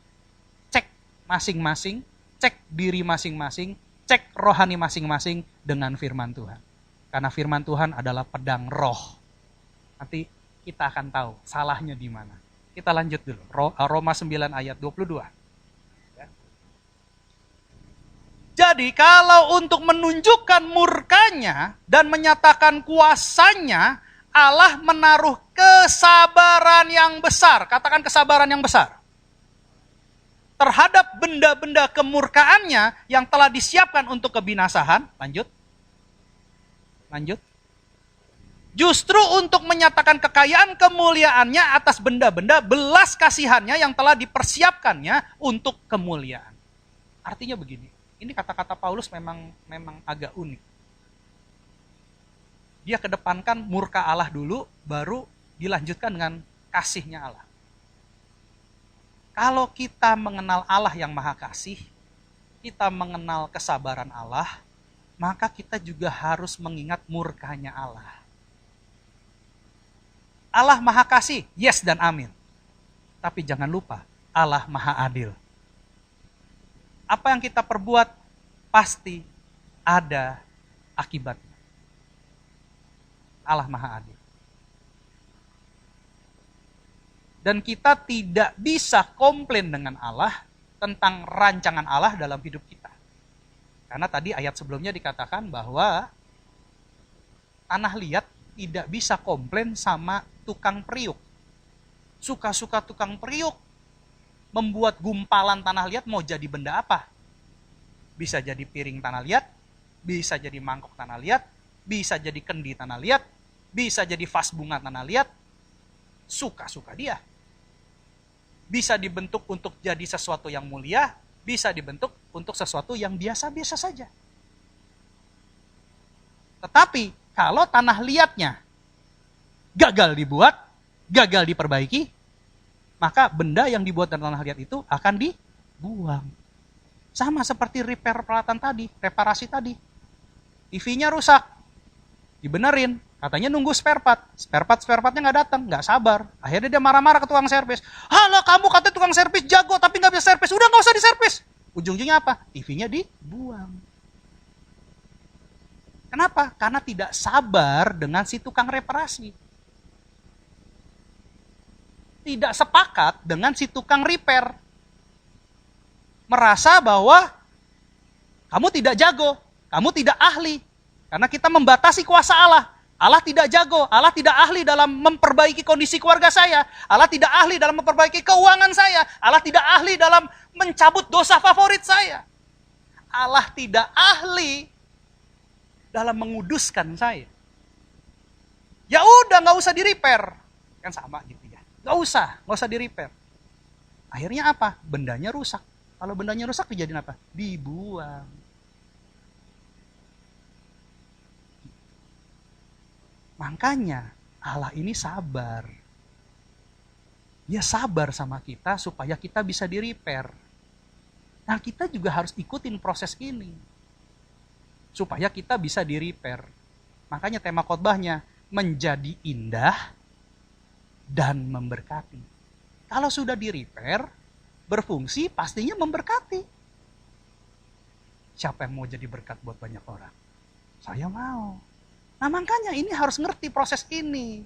cek masing-masing, cek diri masing-masing, cek rohani masing-masing dengan firman Tuhan. Karena firman Tuhan adalah pedang roh. Nanti kita akan tahu salahnya di mana. Kita lanjut dulu. Roma 9 ayat 22. Jadi kalau untuk menunjukkan murkanya dan menyatakan kuasanya, Allah menaruh kesabaran yang besar. Katakan kesabaran yang besar. Terhadap benda-benda kemurkaannya yang telah disiapkan untuk kebinasaan. Lanjut. Justru untuk menyatakan kekayaan kemuliaannya atas benda-benda belas kasihannya yang telah dipersiapkannya untuk kemuliaan. Artinya begini, ini kata-kata Paulus memang agak unik. Dia kedepankan murka Allah dulu, baru dilanjutkan dengan kasihnya Allah. Kalau kita mengenal Allah yang maha kasih, kita mengenal kesabaran Allah, maka kita juga harus mengingat murkanya Allah. Allah maha kasih, yes dan amin. Tapi jangan lupa, Allah maha adil. Apa yang kita perbuat, pasti ada akibatnya. Allah maha adil. Dan kita tidak bisa komplain dengan Allah tentang rancangan Allah dalam hidup kita. Karena tadi ayat sebelumnya dikatakan bahwa tanah liat tidak bisa komplain sama tukang periuk. Suka-suka tukang periuk membuat gumpalan tanah liat mau jadi benda apa? Bisa jadi piring tanah liat, bisa jadi mangkok tanah liat, bisa jadi kendi tanah liat, bisa jadi vas bunga tanah liat. Suka-suka dia. Bisa dibentuk untuk jadi sesuatu yang mulia, bisa dibentuk untuk sesuatu yang biasa-biasa saja. Tetapi kalau tanah liatnya gagal dibuat, gagal diperbaiki, maka benda yang dibuat dari tanah liat itu akan dibuang. Sama seperti repair peralatan tadi, reparasi tadi. TV-nya rusak, dibenerin, katanya nunggu spare partnya nggak datang, nggak sabar. Akhirnya dia marah-marah ke tukang servis. Halo, kamu katanya tukang servis jago tapi nggak bisa servis, udah nggak usah diservis. Ujung-ujungnya apa? TV-nya dibuang. Kenapa? Karena tidak sabar dengan si tukang reparasi. Tidak sepakat dengan si tukang repair. Merasa bahwa kamu tidak jago, kamu tidak ahli. Karena kita membatasi kuasa Allah. Allah tidak jago, Allah tidak ahli dalam memperbaiki kondisi keluarga saya. Allah tidak ahli dalam memperbaiki keuangan saya. Allah tidak ahli dalam mencabut dosa favorit saya. Allah tidak ahli dalam menguduskan saya. Ya udah, nggak usah di-repair. Kan sama gitu ya. Nggak usah di-repair. Akhirnya apa? Bendanya rusak. Kalau bendanya rusak dijadiin apa? Dibuang. Makanya Allah ini sabar. Dia sabar sama kita supaya kita bisa di-repair. Nah, kita juga harus ikutin proses ini. Supaya kita bisa di-repair. Makanya tema khotbahnya menjadi indah dan memberkati. Kalau sudah di-repair, berfungsi pastinya memberkati. Siapa yang mau jadi berkat buat banyak orang? Saya mau. Nah, makanya ini harus ngerti proses ini.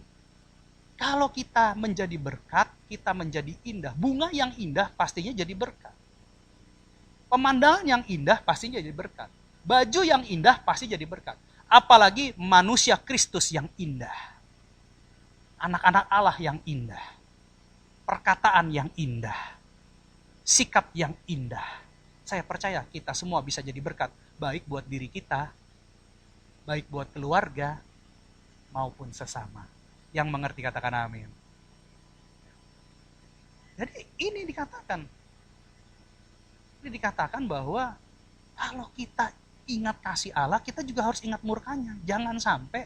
Kalau kita menjadi berkat, kita menjadi indah. Bunga yang indah pastinya jadi berkat. Pemandangan yang indah pastinya jadi berkat. Baju yang indah pasti jadi berkat. Apalagi manusia Kristus yang indah. Anak-anak Allah yang indah. Perkataan yang indah. Sikap yang indah. Saya percaya kita semua bisa jadi berkat. Baik buat diri kita, baik buat keluarga, maupun sesama. Yang mengerti katakan amin. Jadi ini dikatakan. Ini dikatakan bahwa kalau kita ingat kasih Allah, kita juga harus ingat murkanya. Jangan sampai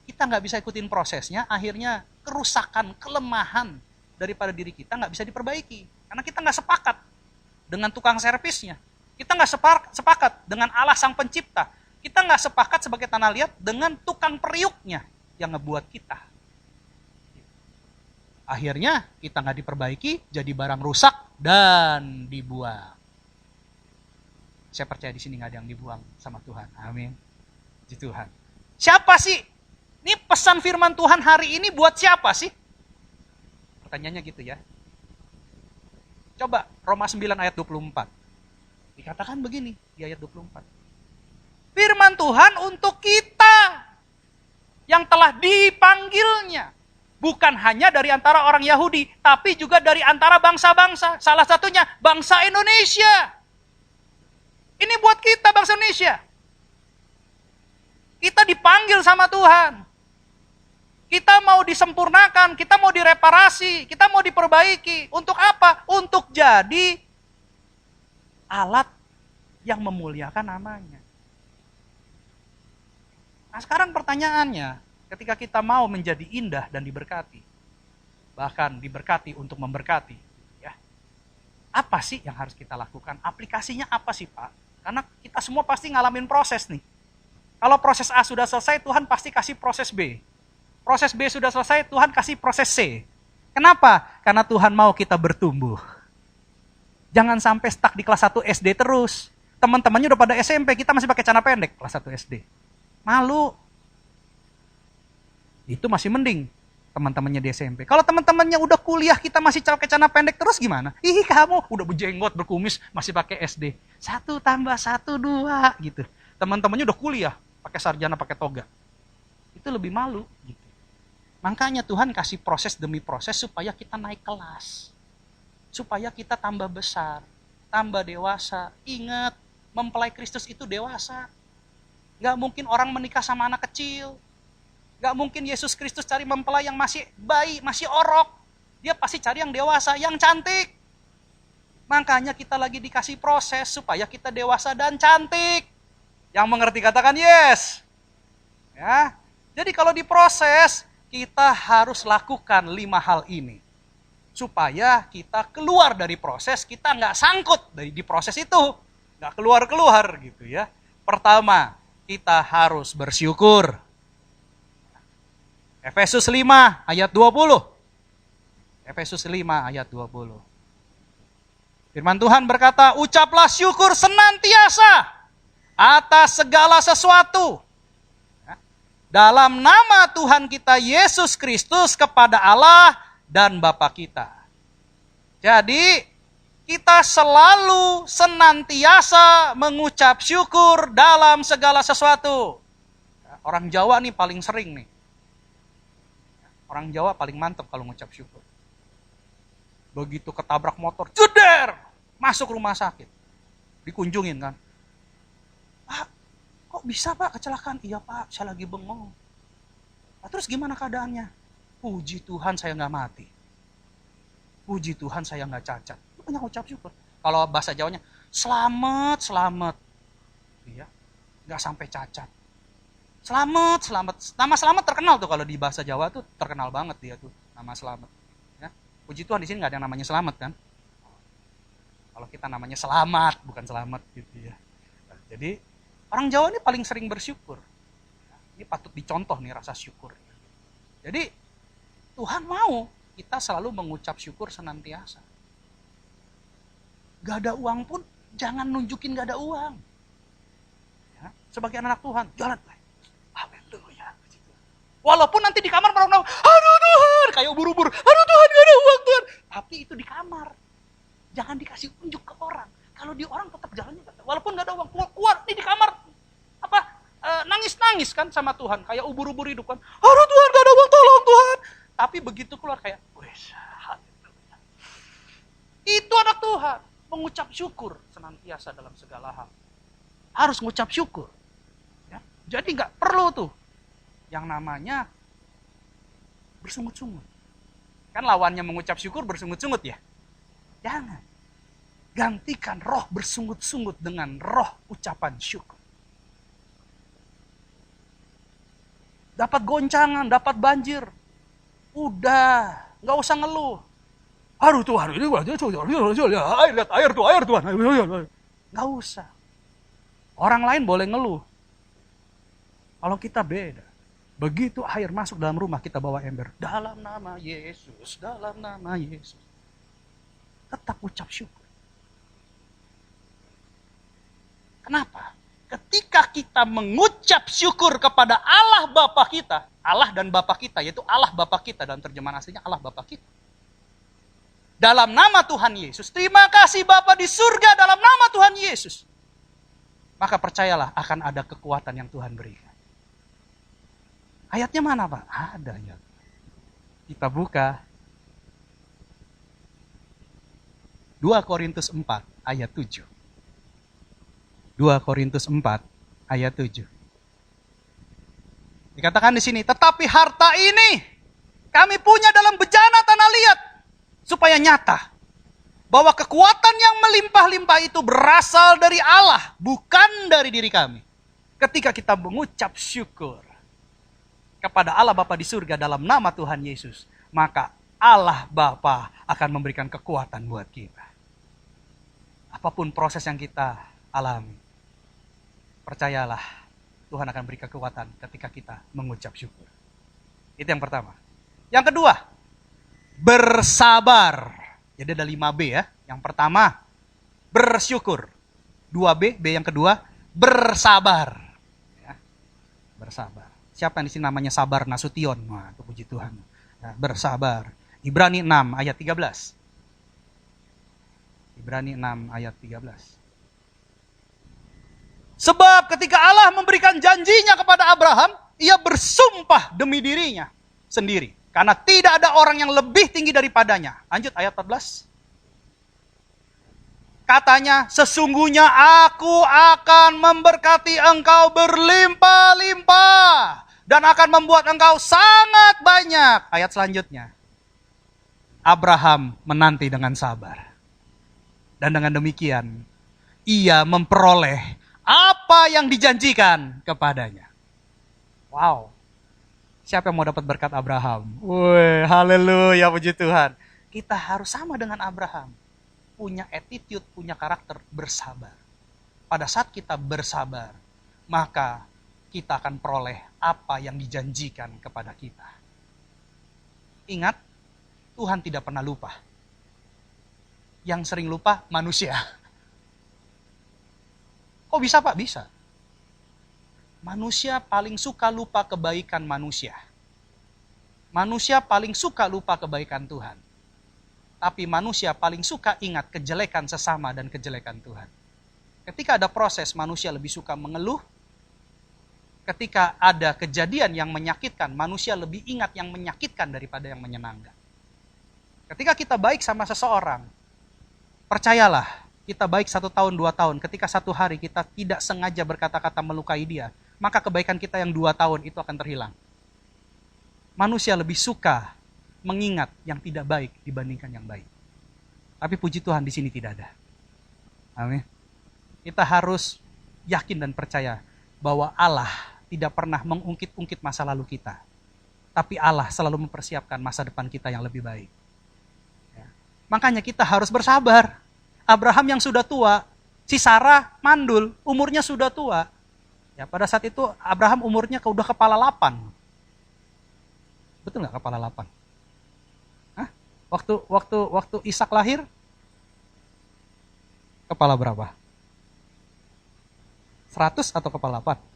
kita nggak bisa ikutin prosesnya, akhirnya kerusakan, kelemahan daripada diri kita nggak bisa diperbaiki. Karena kita nggak sepakat dengan tukang servisnya. Kita nggak sepakat dengan Allah Sang Pencipta. Kita nggak sepakat sebagai tanah liat dengan tukang periuknya yang ngebuat kita. Akhirnya kita nggak diperbaiki, jadi barang rusak dan dibuang. Saya percaya di sini nggak ada yang dibuang sama Tuhan. Amin. Puji Tuhan. Siapa sih? Ini pesan firman Tuhan hari ini buat siapa sih? Pertanyaannya gitu ya. Coba Roma 9 ayat 24. Dikatakan begini di ayat 24. Firman Tuhan untuk kita yang telah dipanggilnya. Bukan hanya dari antara orang Yahudi, tapi juga dari antara bangsa-bangsa. Salah satunya bangsa Indonesia. Ini buat kita bangsa Indonesia. Kita dipanggil sama Tuhan. Kita mau disempurnakan, kita mau direparasi, kita mau diperbaiki. Untuk apa? Untuk jadi alat yang memuliakan namanya. Nah sekarang pertanyaannya, ketika kita mau menjadi indah dan diberkati, bahkan diberkati untuk memberkati, ya, apa sih yang harus kita lakukan? Aplikasinya apa sih Pak? Karena kita semua pasti ngalamin proses nih. Kalau proses A sudah selesai, Tuhan pasti kasih proses B. Proses B sudah selesai, Tuhan kasih proses C. Kenapa? Karena Tuhan mau kita bertumbuh. Jangan sampai stuck di kelas 1 SD terus. Teman-temannya udah pada SMP, kita masih pakai celana pendek kelas 1 SD. Malu. Itu masih mending teman-temannya di SMP. Kalau teman-temannya udah kuliah, kita masih pakai celana pendek terus gimana? Ih kamu udah berjenggot, berkumis, masih pakai SD. 1 tambah 1, 2 gitu. Teman-temannya udah kuliah, pakai sarjana, pakai toga. Itu lebih malu gitu. Makanya Tuhan kasih proses demi proses supaya kita naik kelas. Supaya kita tambah besar, tambah dewasa. Ingat, mempelai Kristus itu dewasa. Gak mungkin orang menikah sama anak kecil. Gak mungkin Yesus Kristus cari mempelai yang masih bayi, masih orok. Dia pasti cari yang dewasa, yang cantik. Makanya kita lagi dikasih proses supaya kita dewasa dan cantik. Yang mengerti katakan yes. Ya. Jadi kalau diproses, kita harus lakukan 5 hal ini. Supaya kita keluar dari proses, kita nggak sangkut di proses itu. Nggak keluar-keluar gitu ya. Pertama, kita harus bersyukur. Efesus 5 ayat 20. Efesus 5 ayat 20. Firman Tuhan berkata, ucaplah syukur senantiasa atas segala sesuatu. Dalam nama Tuhan kita Yesus Kristus kepada Allah dan Bapa kita. Jadi, kita selalu senantiasa mengucap syukur dalam segala sesuatu. Orang Jawa nih paling sering nih. Orang Jawa paling mantap kalau mengucap syukur. Begitu ketabrak motor, jeder, masuk rumah sakit. Dikunjungin kan. Pak, kok bisa Pak kecelakaan? Iya Pak, saya lagi bengong. Nah, terus gimana keadaannya? Puji Tuhan saya nggak mati. Puji Tuhan saya nggak cacat. Itu banyak ucap syukur. Kalau bahasa Jawanya, selamat, selamat. Iya, nggak sampai cacat. Selamat, selamat. Nama selamat terkenal tuh kalau di bahasa Jawa tuh terkenal banget dia tuh nama selamat. Ya. Puji Tuhan di sini nggak ada yang namanya selamat kan? Kalau kita namanya selamat, bukan selamat gitu ya. Nah, jadi orang Jawa ini paling sering bersyukur. Ini patut dicontoh nih rasa syukur. Jadi Tuhan mau kita selalu mengucap syukur senantiasa. Gak ada uang pun jangan nunjukin gak ada uang. Ya, sebagai anak Tuhan, jalan. Haleluya. Walaupun nanti di kamar orang aduh Tuhan, kayak ubur-ubur. Aduh Tuhan, gak ada uang Tuhan. Tapi itu di kamar. Jangan dikasih unjuk ke orang. Kalau di orang tetap jalannya, walaupun gak ada uang, keluar nih di kamar. Nangis-nangis kan sama Tuhan. Kayak ubur-ubur hidup kan. Aduh Tuhan, gak ada uang, tolong Tuhan. Tapi begitu keluar kayak, haleluya. Itu anak Tuhan. Mengucap syukur senantiasa dalam segala hal. Harus mengucap syukur. Ya. Jadi gak perlu tuh yang namanya bersungut-sungut. Kan lawannya mengucap syukur bersungut-sungut ya. Jangan. Gantikan roh bersungut-sungut dengan roh ucapan syukur. Dapat goncangan, dapat banjir. Udah, nggak usah ngeluh. Aduh Tuhan, ini air Tuhan. Nggak usah. Orang lain boleh ngeluh. Kalau kita beda. Begitu air masuk dalam rumah, kita bawa ember. Dalam nama Yesus, dalam nama Yesus. Tetap ucap syukur. Kenapa? Ketika kita mengucap syukur kepada Allah Bapa kita, Allah dan Bapa kita, yaitu Allah Bapa kita, dalam terjemahan aslinya Allah Bapa kita. Dalam nama Tuhan Yesus, terima kasih Bapa di surga dalam nama Tuhan Yesus. Maka percayalah akan ada kekuatan yang Tuhan berikan. Ayatnya mana Pak? Ada ya. Kita buka 2 Korintus 4 ayat 7. 2 Korintus 4 ayat 7. Dikatakan di sini, tetapi harta ini kami punya dalam bejana tanah liat, supaya nyata bahwa kekuatan yang melimpah-limpah itu berasal dari Allah, bukan dari diri kami. Ketika kita mengucap syukur kepada Allah Bapa di surga dalam nama Tuhan Yesus, maka Allah Bapa akan memberikan kekuatan buat kita. Apapun proses yang kita alami, percayalah Tuhan akan beri kekuatan ketika kita mengucap syukur. Itu yang pertama. Yang kedua, bersabar. Jadi ada 5B ya. Yang pertama, bersyukur. 2B, B yang kedua, bersabar. Ya, bersabar. Siapa yang di sini namanya Sabar Nasution? Wah, puji Tuhan. Ya, bersabar. Ibrani 6 ayat 13. Ibrani 6 ayat 13. Sebab ketika Allah memberikan janjinya kepada Abraham, ia bersumpah demi dirinya sendiri. Karena tidak ada orang yang lebih tinggi daripadanya. Lanjut ayat 14. Katanya, sesungguhnya aku akan memberkati engkau berlimpah-limpah. Dan akan membuat engkau sangat banyak. Ayat selanjutnya. Abraham menanti dengan sabar. Dan dengan demikian, ia memperoleh apa yang dijanjikan kepadanya. Wow. Siapa yang mau dapat berkat Abraham? Wih, haleluya, puji Tuhan. Kita harus sama dengan Abraham. Punya attitude, punya karakter, bersabar. Pada saat kita bersabar, maka kita akan peroleh apa yang dijanjikan kepada kita. Ingat, Tuhan tidak pernah lupa. Yang sering lupa manusia. Kok bisa Pak? Bisa. Manusia paling suka lupa kebaikan manusia. Manusia paling suka lupa kebaikan Tuhan. Tapi manusia paling suka ingat kejelekan sesama dan kejelekan Tuhan. Ketika ada proses, manusia lebih suka mengeluh. Ketika ada kejadian yang menyakitkan, manusia lebih ingat yang menyakitkan daripada yang menyenangkan. Ketika kita baik sama seseorang, percayalah, kita baik 1 tahun, 2 tahun, ketika 1 hari kita tidak sengaja berkata-kata melukai dia, maka kebaikan kita yang 2 tahun itu akan terhilang. Manusia lebih suka mengingat yang tidak baik dibandingkan yang baik. Tapi puji Tuhan di sini tidak ada. Amin. Kita harus yakin dan percaya bahwa Allah tidak pernah mengungkit-ungkit masa lalu kita. Tapi Allah selalu mempersiapkan masa depan kita yang lebih baik. Ya. Makanya kita harus bersabar. Abraham yang sudah tua, si Sarah mandul, umurnya sudah tua. Ya, pada saat itu Abraham umurnya udah kepala 8. Betul nggak kepala 8? Hah? Waktu Ishak lahir, kepala berapa? 100 atau kepala 8?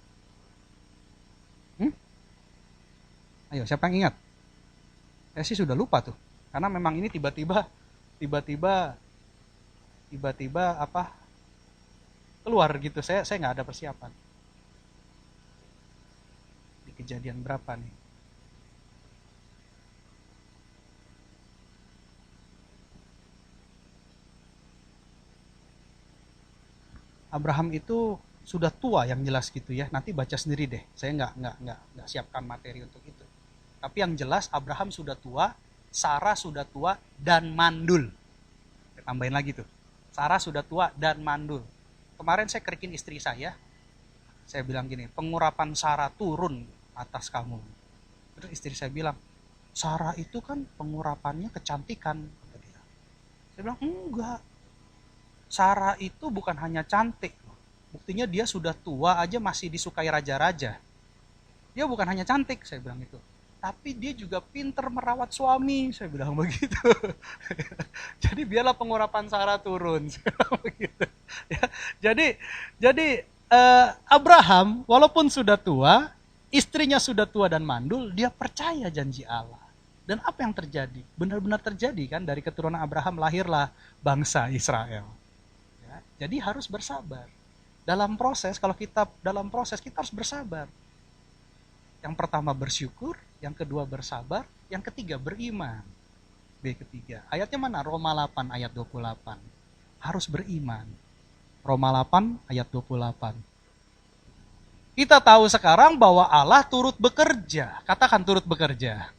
Ayo, siapa yang ingat? Saya sih sudah lupa tuh. Karena memang ini tiba-tiba apa keluar gitu. Saya nggak ada persiapan. Di kejadian berapa nih? Abraham itu sudah tua yang jelas gitu ya. Nanti baca sendiri deh. Saya nggak siapkan materi untuk itu. Tapi yang jelas Abraham sudah tua, Sarah sudah tua dan mandul. Tambahin lagi tuh. Sarah sudah tua dan mandul. Kemarin saya kerikin istri saya bilang gini, pengurapan Sarah turun atas kamu. Terus istri saya bilang, Sarah itu kan pengurapannya kecantikan. Saya bilang, enggak. Sarah itu bukan hanya cantik. Buktinya dia sudah tua aja masih disukai raja-raja. Dia bukan hanya cantik, saya bilang itu. Tapi dia juga pinter merawat suami, saya bilang begitu. Jadi biarlah pengurapan Sarah turun, saya bilang begitu. Ya, jadi Abraham walaupun sudah tua, istrinya sudah tua dan mandul, dia percaya janji Allah. Dan apa yang terjadi? Benar-benar terjadi kan, dari keturunan Abraham lahirlah bangsa Israel. Ya, jadi harus bersabar. Dalam proses, kita harus bersabar. Yang pertama bersyukur, yang kedua bersabar, yang ketiga beriman. B ketiga. Ayatnya mana? Roma 8 ayat 28. Harus beriman. Roma 8 ayat 28. Kita tahu sekarang bahwa Allah turut bekerja. Katakan turut bekerja.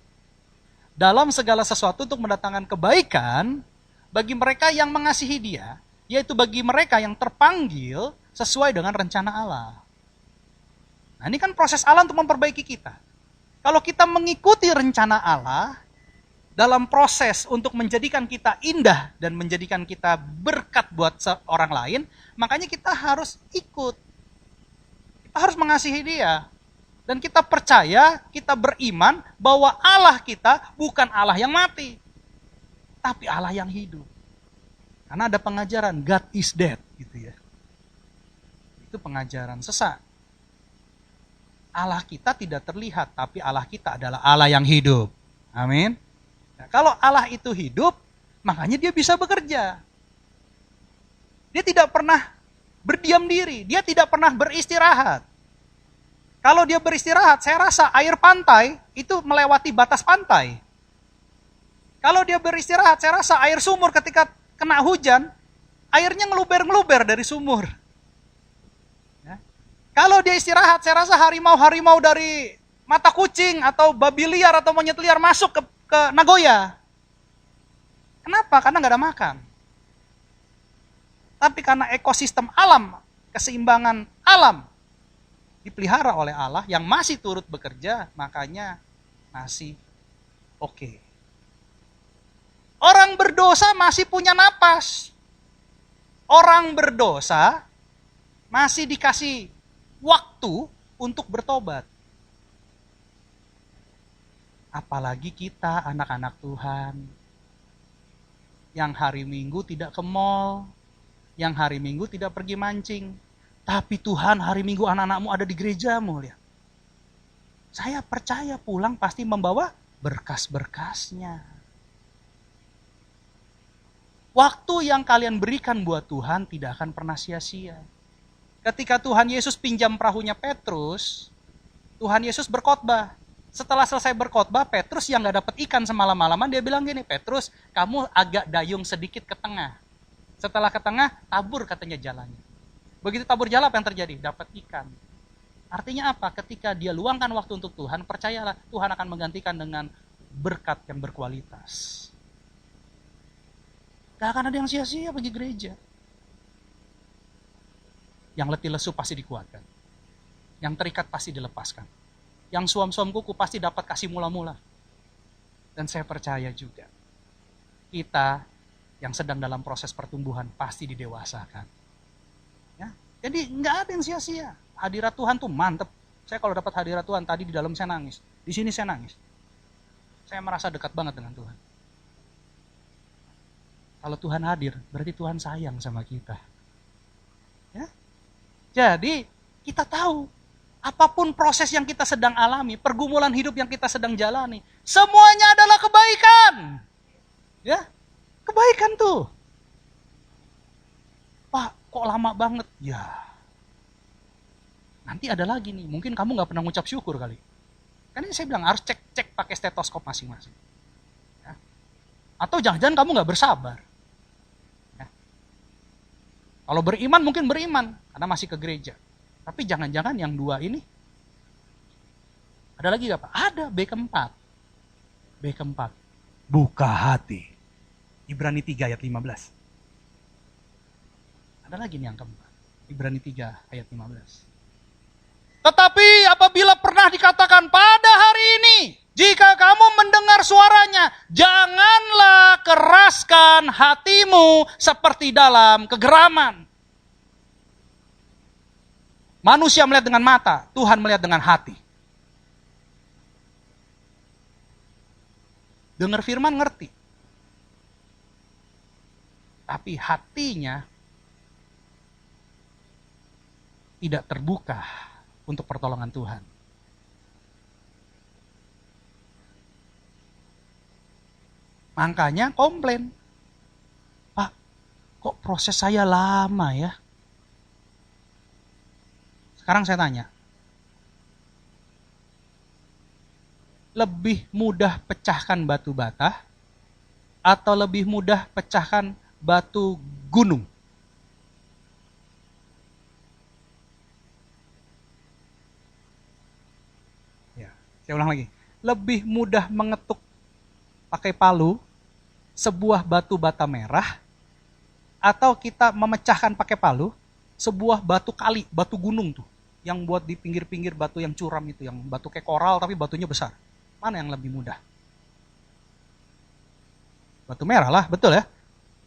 Dalam segala sesuatu untuk mendatangkan kebaikan bagi mereka yang mengasihi Dia, yaitu bagi mereka yang terpanggil sesuai dengan rencana Allah. Nah, ini kan proses Allah untuk memperbaiki kita. Kalau kita mengikuti rencana Allah dalam proses untuk menjadikan kita indah dan menjadikan kita berkat buat orang lain, makanya kita harus ikut. Kita harus mengasihi Dia. Dan kita percaya, kita beriman bahwa Allah kita bukan Allah yang mati, tapi Allah yang hidup. Karena ada pengajaran God is dead gitu ya. Itu pengajaran sesat. Allah kita tidak terlihat, tapi Allah kita adalah Allah yang hidup. Amin. Nah, kalau Allah itu hidup, makanya Dia bisa bekerja. Dia tidak pernah berdiam diri, Dia tidak pernah beristirahat. Kalau Dia beristirahat, saya rasa air pantai itu melewati batas pantai. Kalau Dia beristirahat, saya rasa air sumur ketika kena hujan, airnya ngeluber-ngeluber dari sumur. Ya. Kalau Dia istirahat, saya rasa harimau-harimau dari mata kucing atau babi liar atau monyet liar masuk ke Nagoya. Kenapa? Karena nggak ada makan. Tapi karena ekosistem alam, keseimbangan alam dipelihara oleh Allah yang masih turut bekerja, makanya masih oke. Orang berdosa masih punya napas. Orang berdosa masih dikasih waktu untuk bertobat. Apalagi kita anak-anak Tuhan yang hari Minggu tidak ke mall, yang hari Minggu tidak pergi mancing. Tapi Tuhan hari Minggu anak-anakmu ada di gerejamu. Lihat. Saya percaya pulang pasti membawa berkas-berkasnya. Waktu yang kalian berikan buat Tuhan tidak akan pernah sia-sia. Ketika Tuhan Yesus pinjam perahunya Petrus, Tuhan Yesus berkhotbah. Setelah selesai berkhotbah, Petrus yang gak dapat ikan semalam-malaman, dia bilang gini, Petrus, kamu agak dayung sedikit ke tengah. Setelah ke tengah, tabur katanya jalannya. Begitu tabur jalan, apa yang terjadi? Dapat ikan. Artinya apa? Ketika dia luangkan waktu untuk Tuhan, percayalah Tuhan akan menggantikan dengan berkat yang berkualitas. Gak akan ada yang sia-sia pergi gereja. Yang letih lesu pasti dikuatkan. Yang terikat pasti dilepaskan. Yang suam-suam kuku pasti dapat kasih mula-mula. Dan saya percaya juga, kita yang sedang dalam proses pertumbuhan pasti didewasakan. Ya, jadi nggak ada yang sia-sia. Hadirat Tuhan tuh mantep. Saya kalau dapat hadirat Tuhan, tadi di dalam saya nangis. Di sini saya nangis. Saya merasa dekat banget dengan Tuhan. Kalau Tuhan hadir, berarti Tuhan sayang sama kita. Ya? Jadi, kita tahu, apapun proses yang kita sedang alami, pergumulan hidup yang kita sedang jalani, semuanya adalah kebaikan. Ya, kebaikan tuh. Pak, kok lama banget? Ya, nanti ada lagi nih, mungkin kamu gak pernah ngucap syukur kali. Kan ini saya bilang, harus cek pakai stetoskop masing-masing. Ya. Atau jangan-jangan kamu gak bersabar. Ya. Kalau beriman mungkin beriman, karena masih ke gereja. Tapi jangan-jangan yang dua ini, ada lagi gak Pak? Ada, B keempat. B keempat, buka hati. Ibrani 3 ayat 15. Ada lagi nih yang keempat. Ibrani 3 ayat 15. Tetapi apabila pernah dikatakan pada hari ini, jika kamu mendengar suaranya, janganlah keraskan hatimu seperti dalam kegeraman. Manusia melihat dengan mata, Tuhan melihat dengan hati. Dengar firman ngerti. Tapi hatinya tidak terbuka untuk pertolongan Tuhan. Makanya komplain. Pak, kok proses saya lama ya? Sekarang saya tanya. Lebih mudah pecahkan batu bata atau lebih mudah pecahkan batu gunung? Saya ulang lagi. Lebih mudah mengetuk pakai palu sebuah batu bata merah atau kita memecahkan pakai palu sebuah batu kali, batu gunung tuh yang buat di pinggir-pinggir batu yang curam itu, yang batu kayak koral tapi batunya besar. Mana yang lebih mudah? Batu merah lah, betul ya?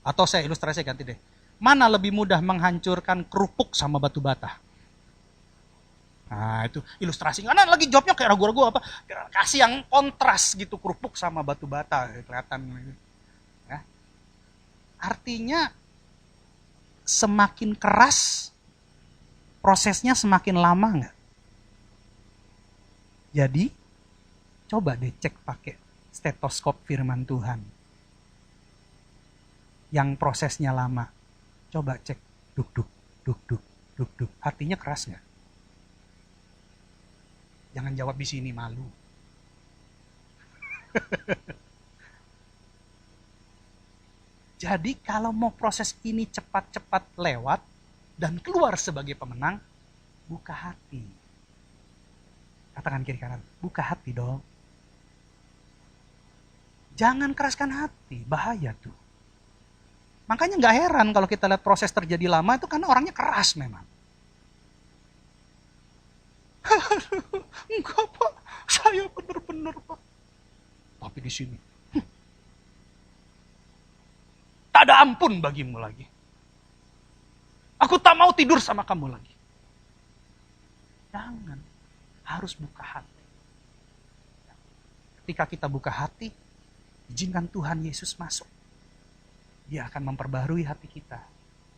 Atau saya ilustrasi ganti deh. Mana lebih mudah menghancurkan kerupuk sama batu bata? Nah itu ilustrasi, karena lagi jawabnya kayak ragu-ragu apa, kasih yang kontras gitu, kerupuk sama batu bata, kelihatan. Ya. Artinya semakin keras, prosesnya semakin lama nggak? Jadi, coba deh cek pakai stetoskop firman Tuhan. Yang prosesnya lama, coba cek, duk-duk, duk-duk, duk-duk, hatinya keras nggak? Jangan jawab di sini, malu. Jadi kalau mau proses ini cepat-cepat lewat dan keluar sebagai pemenang, buka hati. Katakan kiri kanan, buka hati dong. Jangan keraskan hati, bahaya tuh. Makanya gak heran kalau kita lihat proses terjadi lama itu karena orangnya keras memang. Enggak Pak, saya benar-benar Pak. Tapi di sini, tak ada ampun bagimu lagi. Aku tak mau tidur sama kamu lagi. Jangan, harus buka hati. Ketika kita buka hati, izinkan Tuhan Yesus masuk. Dia akan memperbaharui hati kita.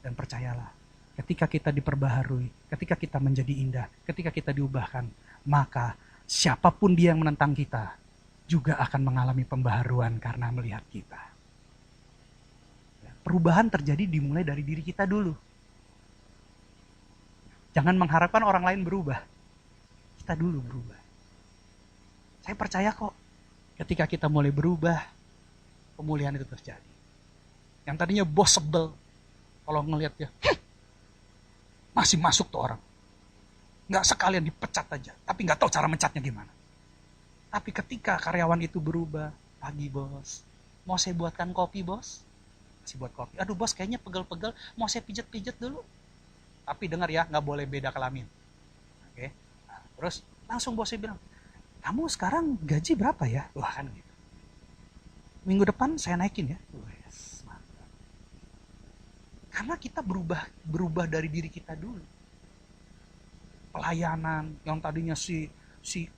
Dan percayalah, ketika kita diperbaharui, ketika kita menjadi indah, ketika kita diubahkan, maka siapapun dia yang menentang kita juga akan mengalami pembaharuan karena melihat kita. Perubahan terjadi dimulai dari diri kita dulu. Jangan mengharapkan orang lain berubah. Kita dulu berubah. Saya percaya kok, ketika kita mulai berubah, pemulihan itu terjadi. Yang tadinya bos sebel, kalau ngelihat dia, masih masuk tuh orang. Nggak sekalian dipecat aja, tapi nggak tahu cara mencatnya gimana. Tapi ketika karyawan itu berubah, pagi bos, mau saya buatkan kopi bos? Masih buat kopi. Aduh bos kayaknya pegel-pegel, mau saya pijet-pijet dulu. Tapi dengar ya, nggak boleh beda kelamin. Oke. Nah, terus langsung bosnya bilang, kamu sekarang gaji berapa ya? Wah kan gitu. Minggu depan saya naikin ya. Yes, mantap. Karena kita berubah dari diri kita dulu. Pelayanan yang tadinya si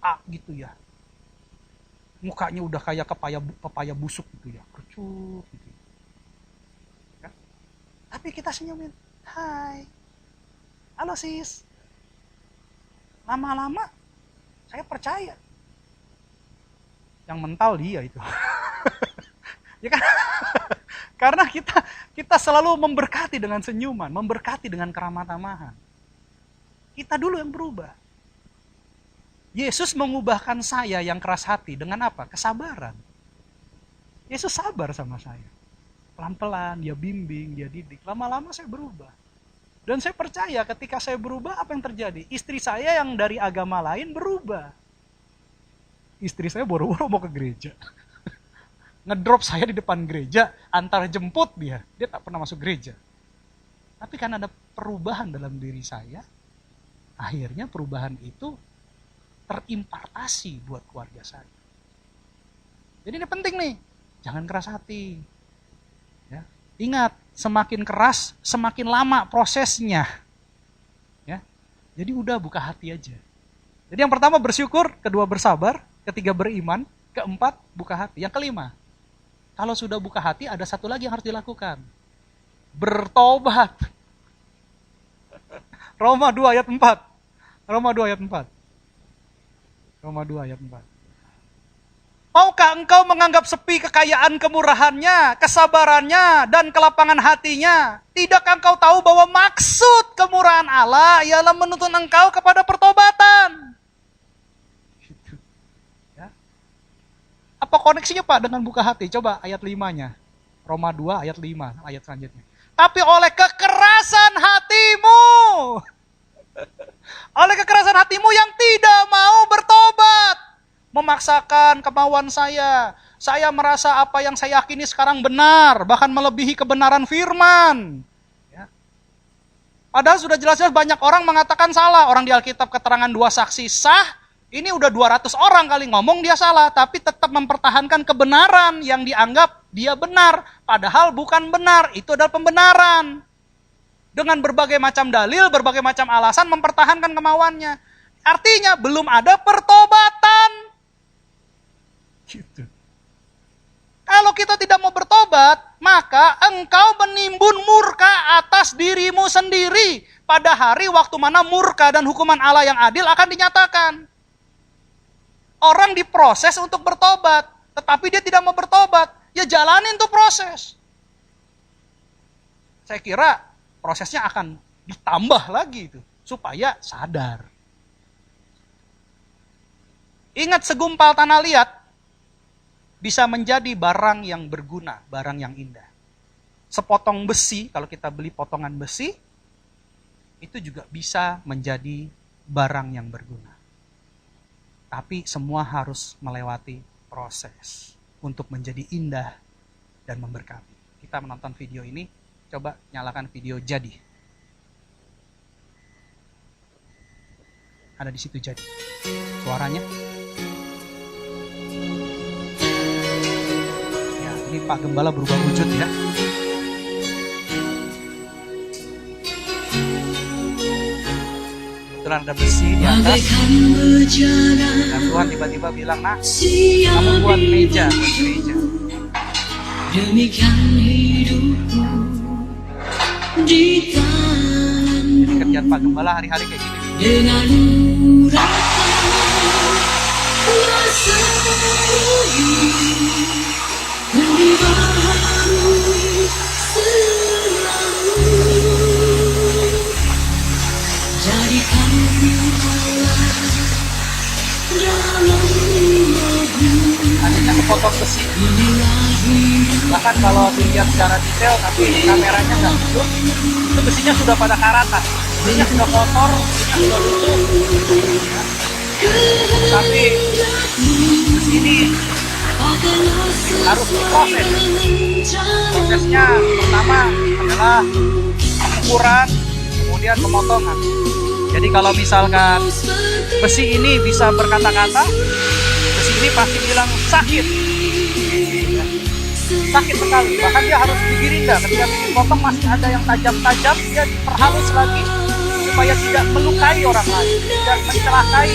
A gitu ya, mukanya udah kayak pepaya busuk gitu ya, kerucut gitu. Kan? Tapi kita senyumin, hai, halo sis. Lama-lama saya percaya yang mental dia itu. Ya kan? Karena kita selalu memberkati dengan senyuman, memberkati dengan keramah tamahan. Kita dulu yang berubah. Yesus mengubahkan saya yang keras hati dengan apa? Kesabaran. Yesus sabar sama saya. Pelan-pelan, dia bimbing, dia didik. Lama-lama saya berubah. Dan saya percaya ketika saya berubah, apa yang terjadi? Istri saya yang dari agama lain berubah. Istri saya boro-boro mau ke gereja. Ngedrop saya di depan gereja, antar jemput dia. Dia tak pernah masuk gereja. Tapi karena ada perubahan dalam diri saya, akhirnya perubahan itu terimpartasi buat keluarga saya. Jadi ini penting nih, jangan keras hati. Ya. Ingat, semakin keras, semakin lama prosesnya. Ya. Jadi udah buka hati aja. Jadi yang pertama bersyukur, kedua bersabar, ketiga beriman, keempat buka hati. Yang kelima, kalau sudah buka hati ada satu lagi yang harus dilakukan. Bertobat. Roma 2 ayat 4. Roma 2 ayat 4. Roma 2 ayat 4. Maukah engkau menganggap sepi kekayaan kemurahannya, kesabarannya, dan kelapangan hatinya? Tidakkah engkau tahu bahwa maksud kemurahan Allah ialah menuntun engkau kepada pertobatan? Gitu. Ya. Apa koneksinya Pak dengan buka hati? Coba ayat 5-nya. Roma 2 ayat 5, ayat selanjutnya. Tapi oleh kekerasan hatimu, oleh kekerasan hatimu yang tidak mau bertobat, memaksakan kemauan saya merasa apa yang saya yakini sekarang benar, bahkan melebihi kebenaran firman. Ya. Padahal sudah jelas-jelas banyak orang mengatakan salah. Orang di Alkitab keterangan 2 saksi sah, ini udah 200 orang kali ngomong dia salah, tapi tetap mempertahankan kebenaran yang dianggap dia benar, padahal bukan benar, itu adalah pembenaran. Dengan berbagai macam dalil, berbagai macam alasan mempertahankan kemauannya. Artinya belum ada pertobatan. Gitu. Kalau kita tidak mau bertobat, maka engkau menimbun murka atas dirimu sendiri pada hari waktu mana murka dan hukuman Allah yang adil akan dinyatakan. Orang diproses untuk bertobat, tetapi dia tidak mau bertobat, ya jalanin tuh proses. Saya kira prosesnya akan ditambah lagi itu supaya sadar. Ingat, segumpal tanah liat bisa menjadi barang yang berguna, barang yang indah. Sepotong besi, kalau kita beli potongan besi, itu juga bisa menjadi barang yang berguna. Tapi semua harus melewati proses untuk menjadi indah dan memberkati. Kita menonton video ini, coba nyalakan video jadi. Ada di situ jadi. Suaranya. Ya, ini Pak Gembala berubah wujud ya. Kebetulan ada besi di atas. Dan Tuhan tiba-tiba bilang, nah, kamu buat meja buat gereja. Demikian hidupku di tangan Jadi kerjaan Pak Gembala hari-hari kayak gini. dengan urapan kuasa pembibahanmu selalu jadikan Allah dalam Akhirnya kepotong besi. Bahkan kalau dilihat secara detail, tapi kameranya nggak hidup, itu besinya sudah pada karatan. Besinya sudah kotor, besinya sudah lusuh. Tapi besi ini harus diproses. Prosesnya pertama adalah pengukuran, kemudian pemotongan. Jadi kalau misalkan besi ini bisa berkata-kata, besi ini pasti bilang sakit. Sakit sekali, bahkan dia harus digirinda. Ketika dipotong masih ada yang tajam-tajam, dia diperhalus lagi supaya tidak melukai orang lain, tidak mencelakai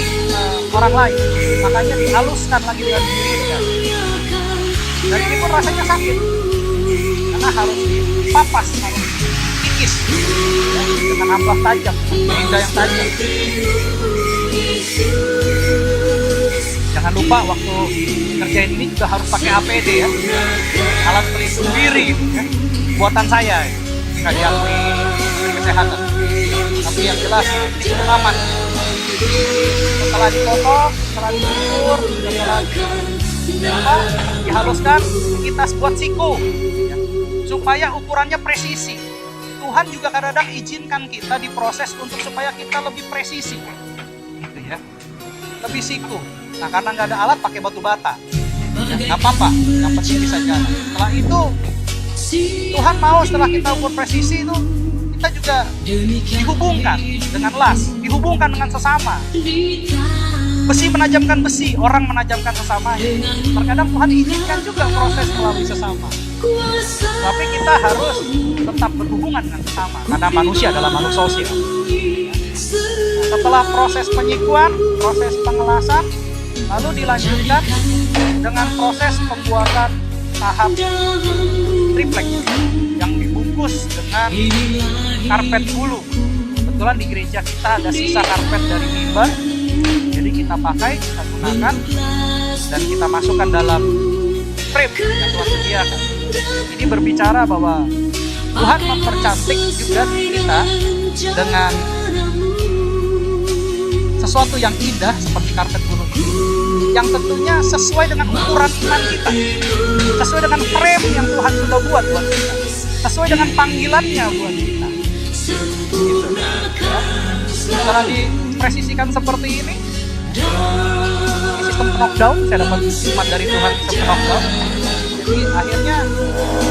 orang lain. Makanya dihaluskan lagi dengan girinda. Dan ini pun rasanya sakit, karena harus dipapas, harus dikikis ya, dengan amplas tajam, girinda yang tajam. Jangan lupa waktu ngerjain ini juga harus pakai APD ya, alat pelindung diri ya. Buatan saya, nggak diakui dari kesehatan. Tapi yang jelas ini aman. Setelah dipotong, setelah dicukur, setelah dihaluskan, kita buat siku ya, supaya ukurannya presisi. Tuhan juga kadang-kadang izinkan kita diproses untuk supaya kita lebih presisi, gitu ya, lebih siku. Nah, karena nggak ada alat, pakai batu bata. Ya, nggak apa-apa, yang penting bisa jalan. Setelah itu, Tuhan mau setelah kita ukur presisi itu, kita juga dihubungkan dengan las, dihubungkan dengan sesama. Besi menajamkan besi, orang menajamkan sesama. Terkadang Tuhan izinkan juga proses melalui sesama. Tapi kita harus tetap berhubungan dengan sesama, karena manusia adalah makhluk sosial. Setelah proses penyikuan, proses pengelasan, lalu dilanjutkan dengan proses pembuatan tahap triplek yang dibungkus dengan karpet bulu. Kebetulan di gereja kita ada sisa karpet dari mimbar, jadi kita pakai, kita gunakan, dan kita masukkan dalam frame yang Tuhan sediakan. Ini berbicara bahwa Tuhan mempercantik juga diri kita dengan sesuatu yang indah seperti karpet bulu ini, yang tentunya sesuai dengan ukuran iman kita, sesuai dengan frame yang Tuhan sudah buat buat kita, sesuai dengan panggilannya buat kita. Gitu. Ya. Setelah dipresisikan seperti ini sistem knockdown, saya dapat hikmat dari Tuhan sistem knockdown. Jadi akhirnya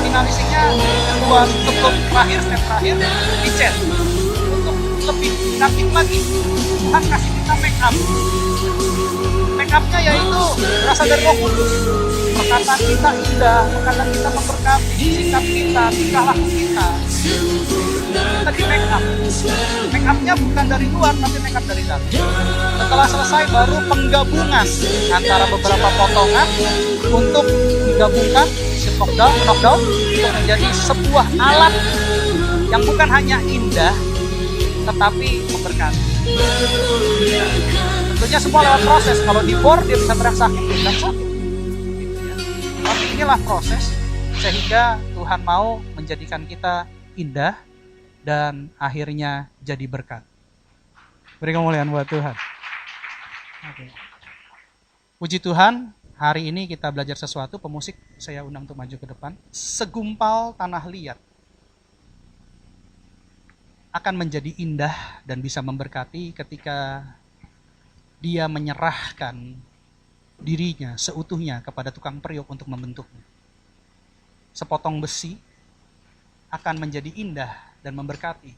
finalisingnya kedua sebelum terakhir, step terakhir dicet untuk lebih kreatif lagi. Tuhan kasih kita make up. Make upnya yaitu berasal dari Roh Kudus. Perkataan kita indah, perkataan kita memberkati, sikap kita, tingkah laku kita. Kita di make up. Make upnya bukan dari luar, tapi make up dari dalam. Setelah selesai baru penggabungan antara beberapa potongan untuk digabungkan knockdown untuk menjadi sebuah alat yang bukan hanya indah tetapi memberkati. Tentunya semua lewat proses. Kalau di bor dia bisa teriak sakit, dia bilang sakit. Tapi inilah proses sehingga Tuhan mau menjadikan kita indah dan akhirnya jadi berkat. Beri kemuliaan buat Tuhan. Oke. Puji Tuhan, hari ini kita belajar sesuatu. Pemusik saya undang untuk maju ke depan. Segumpal tanah liat akan menjadi indah dan bisa memberkati ketika dia menyerahkan dirinya seutuhnya kepada tukang periuk untuk membentuknya. Sepotong besi akan menjadi indah dan memberkati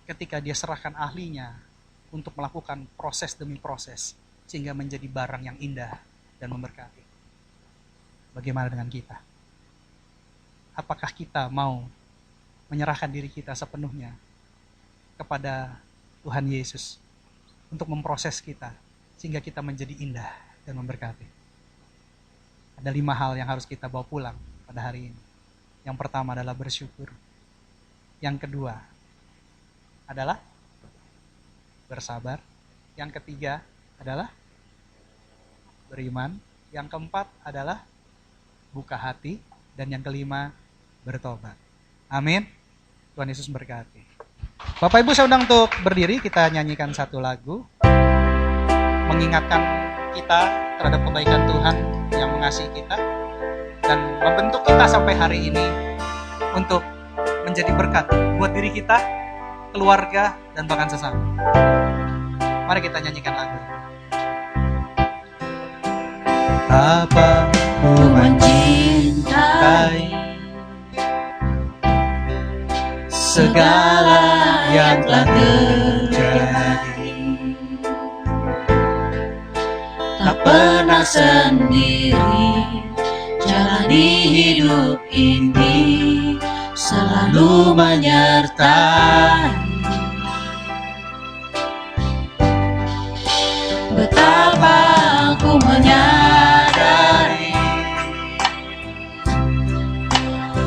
ketika dia serahkan ahlinya untuk melakukan proses demi proses sehingga menjadi barang yang indah dan memberkati. Bagaimana dengan kita? Apakah kita mau menyerahkan diri kita sepenuhnya kepada Tuhan Yesus untuk memproses kita sehingga kita menjadi indah dan memberkati? Ada 5 hal yang harus kita bawa pulang pada hari ini. Yang pertama adalah bersyukur. Yang kedua adalah bersabar. Yang ketiga adalah beriman. Yang keempat adalah buka hati. Dan yang kelima bertobat. Amin. Tuhan Yesus berkati. Bapak Ibu saya undang untuk berdiri, kita nyanyikan satu lagu mengingatkan kita terhadap kebaikan Tuhan yang mengasihi kita dan membentuk kita sampai hari ini untuk menjadi berkat buat diri kita, keluarga, dan bahkan sesama. Mari kita nyanyikan lagu ini. Apa ku mencintai segala yang telah terjadi, tak pernah sendiri jalani hidup ini, selalu menyertai. Betapa aku menyadari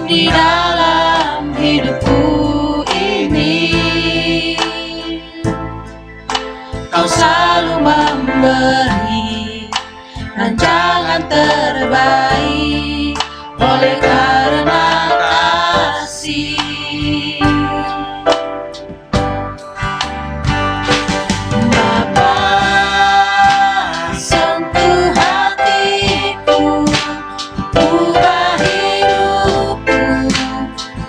di dalam hidupku ini Kau selalu memberi rancangan terbaik oleh karena kasih. Bapa, sentuh hatiku, ubah hidupku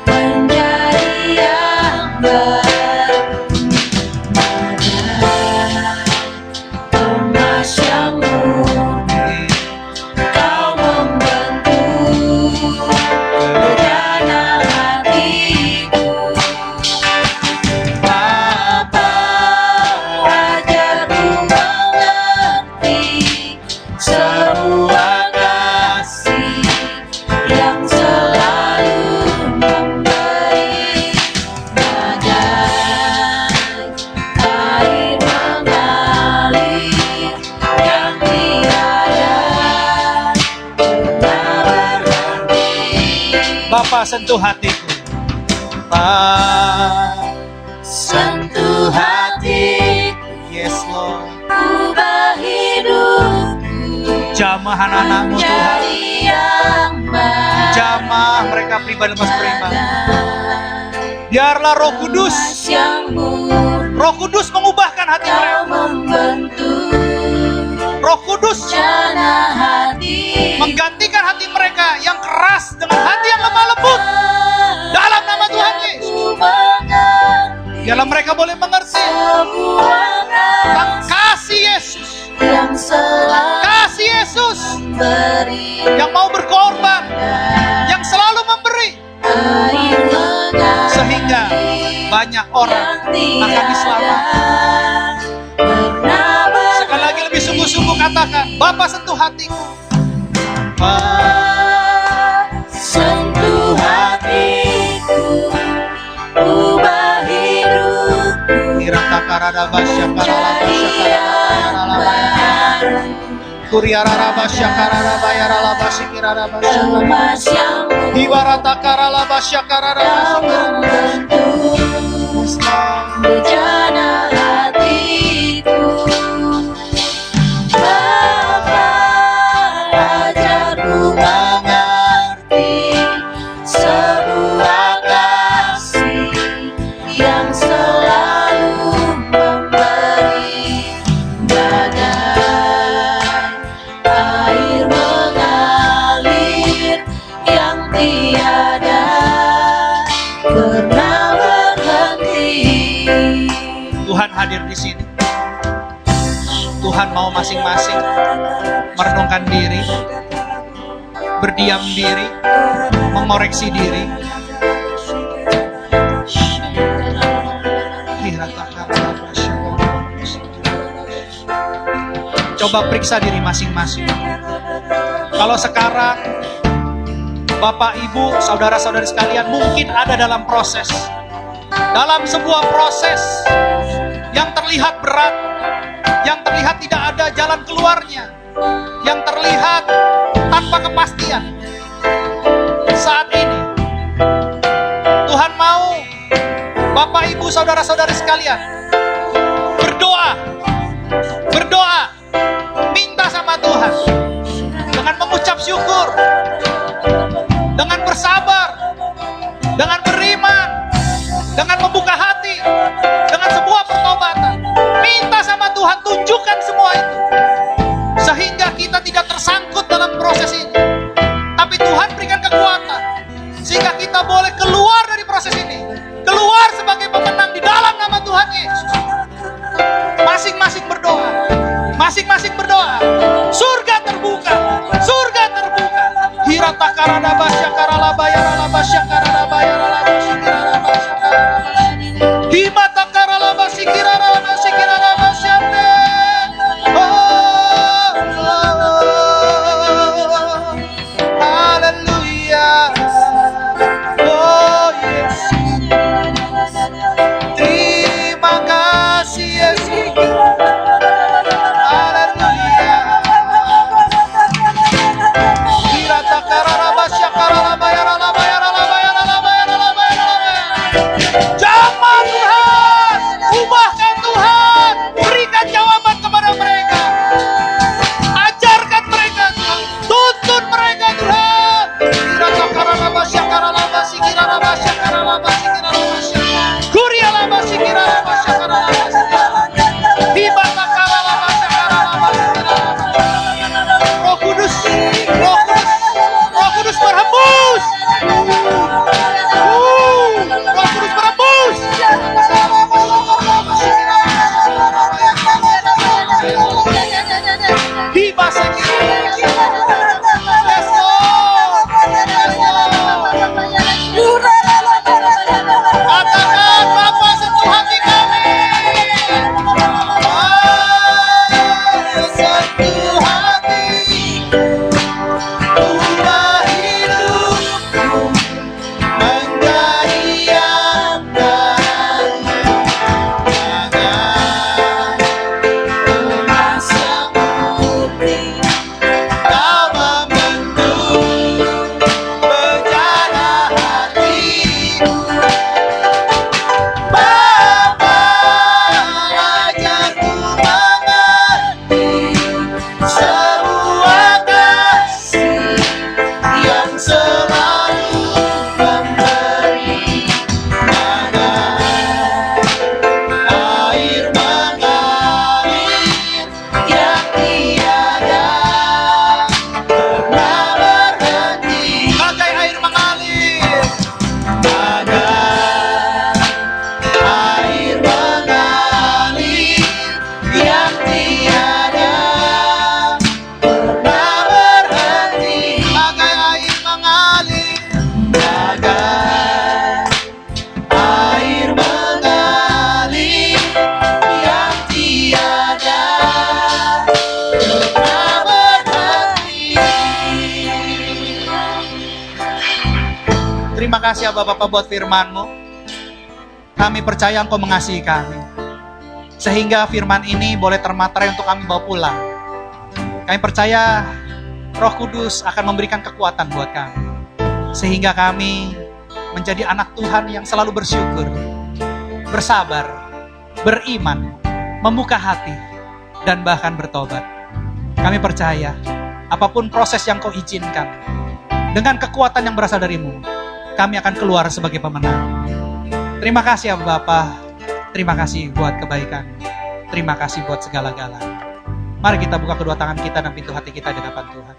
menjadi yang baru. Emas yang murni, Kau membentuk. Bapa sentuh hatiku. Sentuh hatiku, Yes Lord. ubah hidupku Jamah anak-anakmu Tuhan. jadi yang baik. Jamah mereka pribadi lepas beriman. Biarlah Roh Kudus, Yang murni Roh Kudus mengubahkan hati mereka. kau membentuk Roh Kudus jana hati. menggantikan hati mereka yang keras dengan hati yang lemah lembut. Dalam nama Tuhan Yesus. Ku mengerti Biarlah mereka boleh mengerti sebuah tentang kasih kasih Yesus. yang selalu Kasih Yesus beri yang mau berkorban, yang selalu memberi. air mengalir Sehingga banyak orang yang akan diselamatkan. bernama Sekali lagi lebih sungguh-sungguh katakan, Bapa sentuh hatiku. sentuh hatiku, ubah hidupku jadi yang baru. Emas yang membentuk bejana hatiku. Bapa, ajarku mengerti sebuah kasih yang selalu memberi, bagai air mengalir yang tiada pernah berhenti. Tuhan hadir di sini. Tuhan mau masing-masing merenungkan diri, berdiam diri, mengoreksi diri. Coba periksa diri masing-masing. Kalau sekarang Bapak, Ibu, saudara-saudari sekalian mungkin ada dalam proses, dalam sebuah proses yang terlihat berat, yang terlihat tidak ada jalan keluarnya, yang terlihat tanpa kepastian. Saat ini Tuhan mau Bapak, Ibu, saudara-saudari sekalian berdoa, minta sama Tuhan dengan mengucap syukur, dengan bersabar, dengan beriman, dengan membuka hati, dengan sebuah pertobatan. Minta sama Tuhan, tunjukkan semua itu, sehingga kita tidak tersangkut dalam proses ini, tapi Tuhan berikan kekuatan sehingga kita boleh keluar dari proses ini, keluar sebagai pemenang di dalam nama Tuhan Yesus. Masing-masing berdoa, surga terbuka, hirata karada basya karala bayara basya karala bayara basya karala basya himata karala basya kirara basya kirara basya haleluya. Oh yes, terima kasih Yesus. Haleluya. Hirata karara basya karala bayara bayara bayara terima kasih ya Bapak buat firman-Mu. Kami percaya Engkau mengasihi kami. Sehingga firman ini boleh termaterai untuk kami bawa pulang. Kami percaya Roh Kudus akan memberikan kekuatan buat kami. Sehingga kami menjadi anak Tuhan yang selalu bersyukur, bersabar, beriman, membuka hati, dan bahkan bertobat. Kami percaya, apapun proses yang Kau izinkan, dengan kekuatan yang berasal dari-Mu, kami akan keluar sebagai pemenang. Terima kasih ya Bapa, terima kasih buat kebaikan, terima kasih buat segala-galanya. Mari kita buka kedua tangan kita dan pintu hati kita di hadapan Tuhan.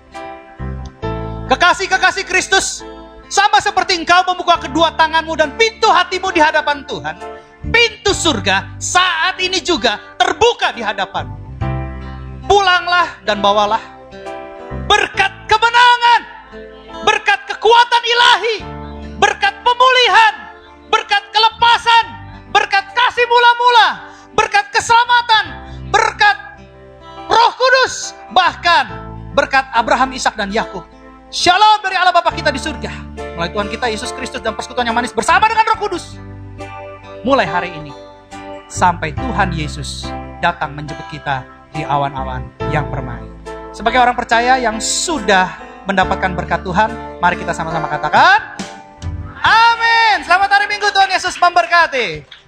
Kekasih-kekasih Kristus, sama seperti Engkau membuka kedua tanganmu dan pintu hatimu di hadapan Tuhan, pintu surga saat ini juga terbuka di hadapan. Pulanglah dan bawalah berkat kemenangan, berkat kekuatan ilahi, berkat pemulihan, berkat kelepasan, berkat kasih mula-mula, berkat keselamatan, berkat Roh Kudus, bahkan berkat Abraham, Ishak, dan Yakub. Shalom dari Allah Bapa kita di surga, melalui Tuhan kita Yesus Kristus dan persekutuan yang manis bersama dengan Roh Kudus. Mulai hari ini sampai Tuhan Yesus datang menjemput kita di awan-awan yang permai. Sebagai orang percaya yang sudah mendapatkan berkat Tuhan, mari kita sama-sama katakan amin. Selamat hari Minggu, Tuhan Yesus memberkati.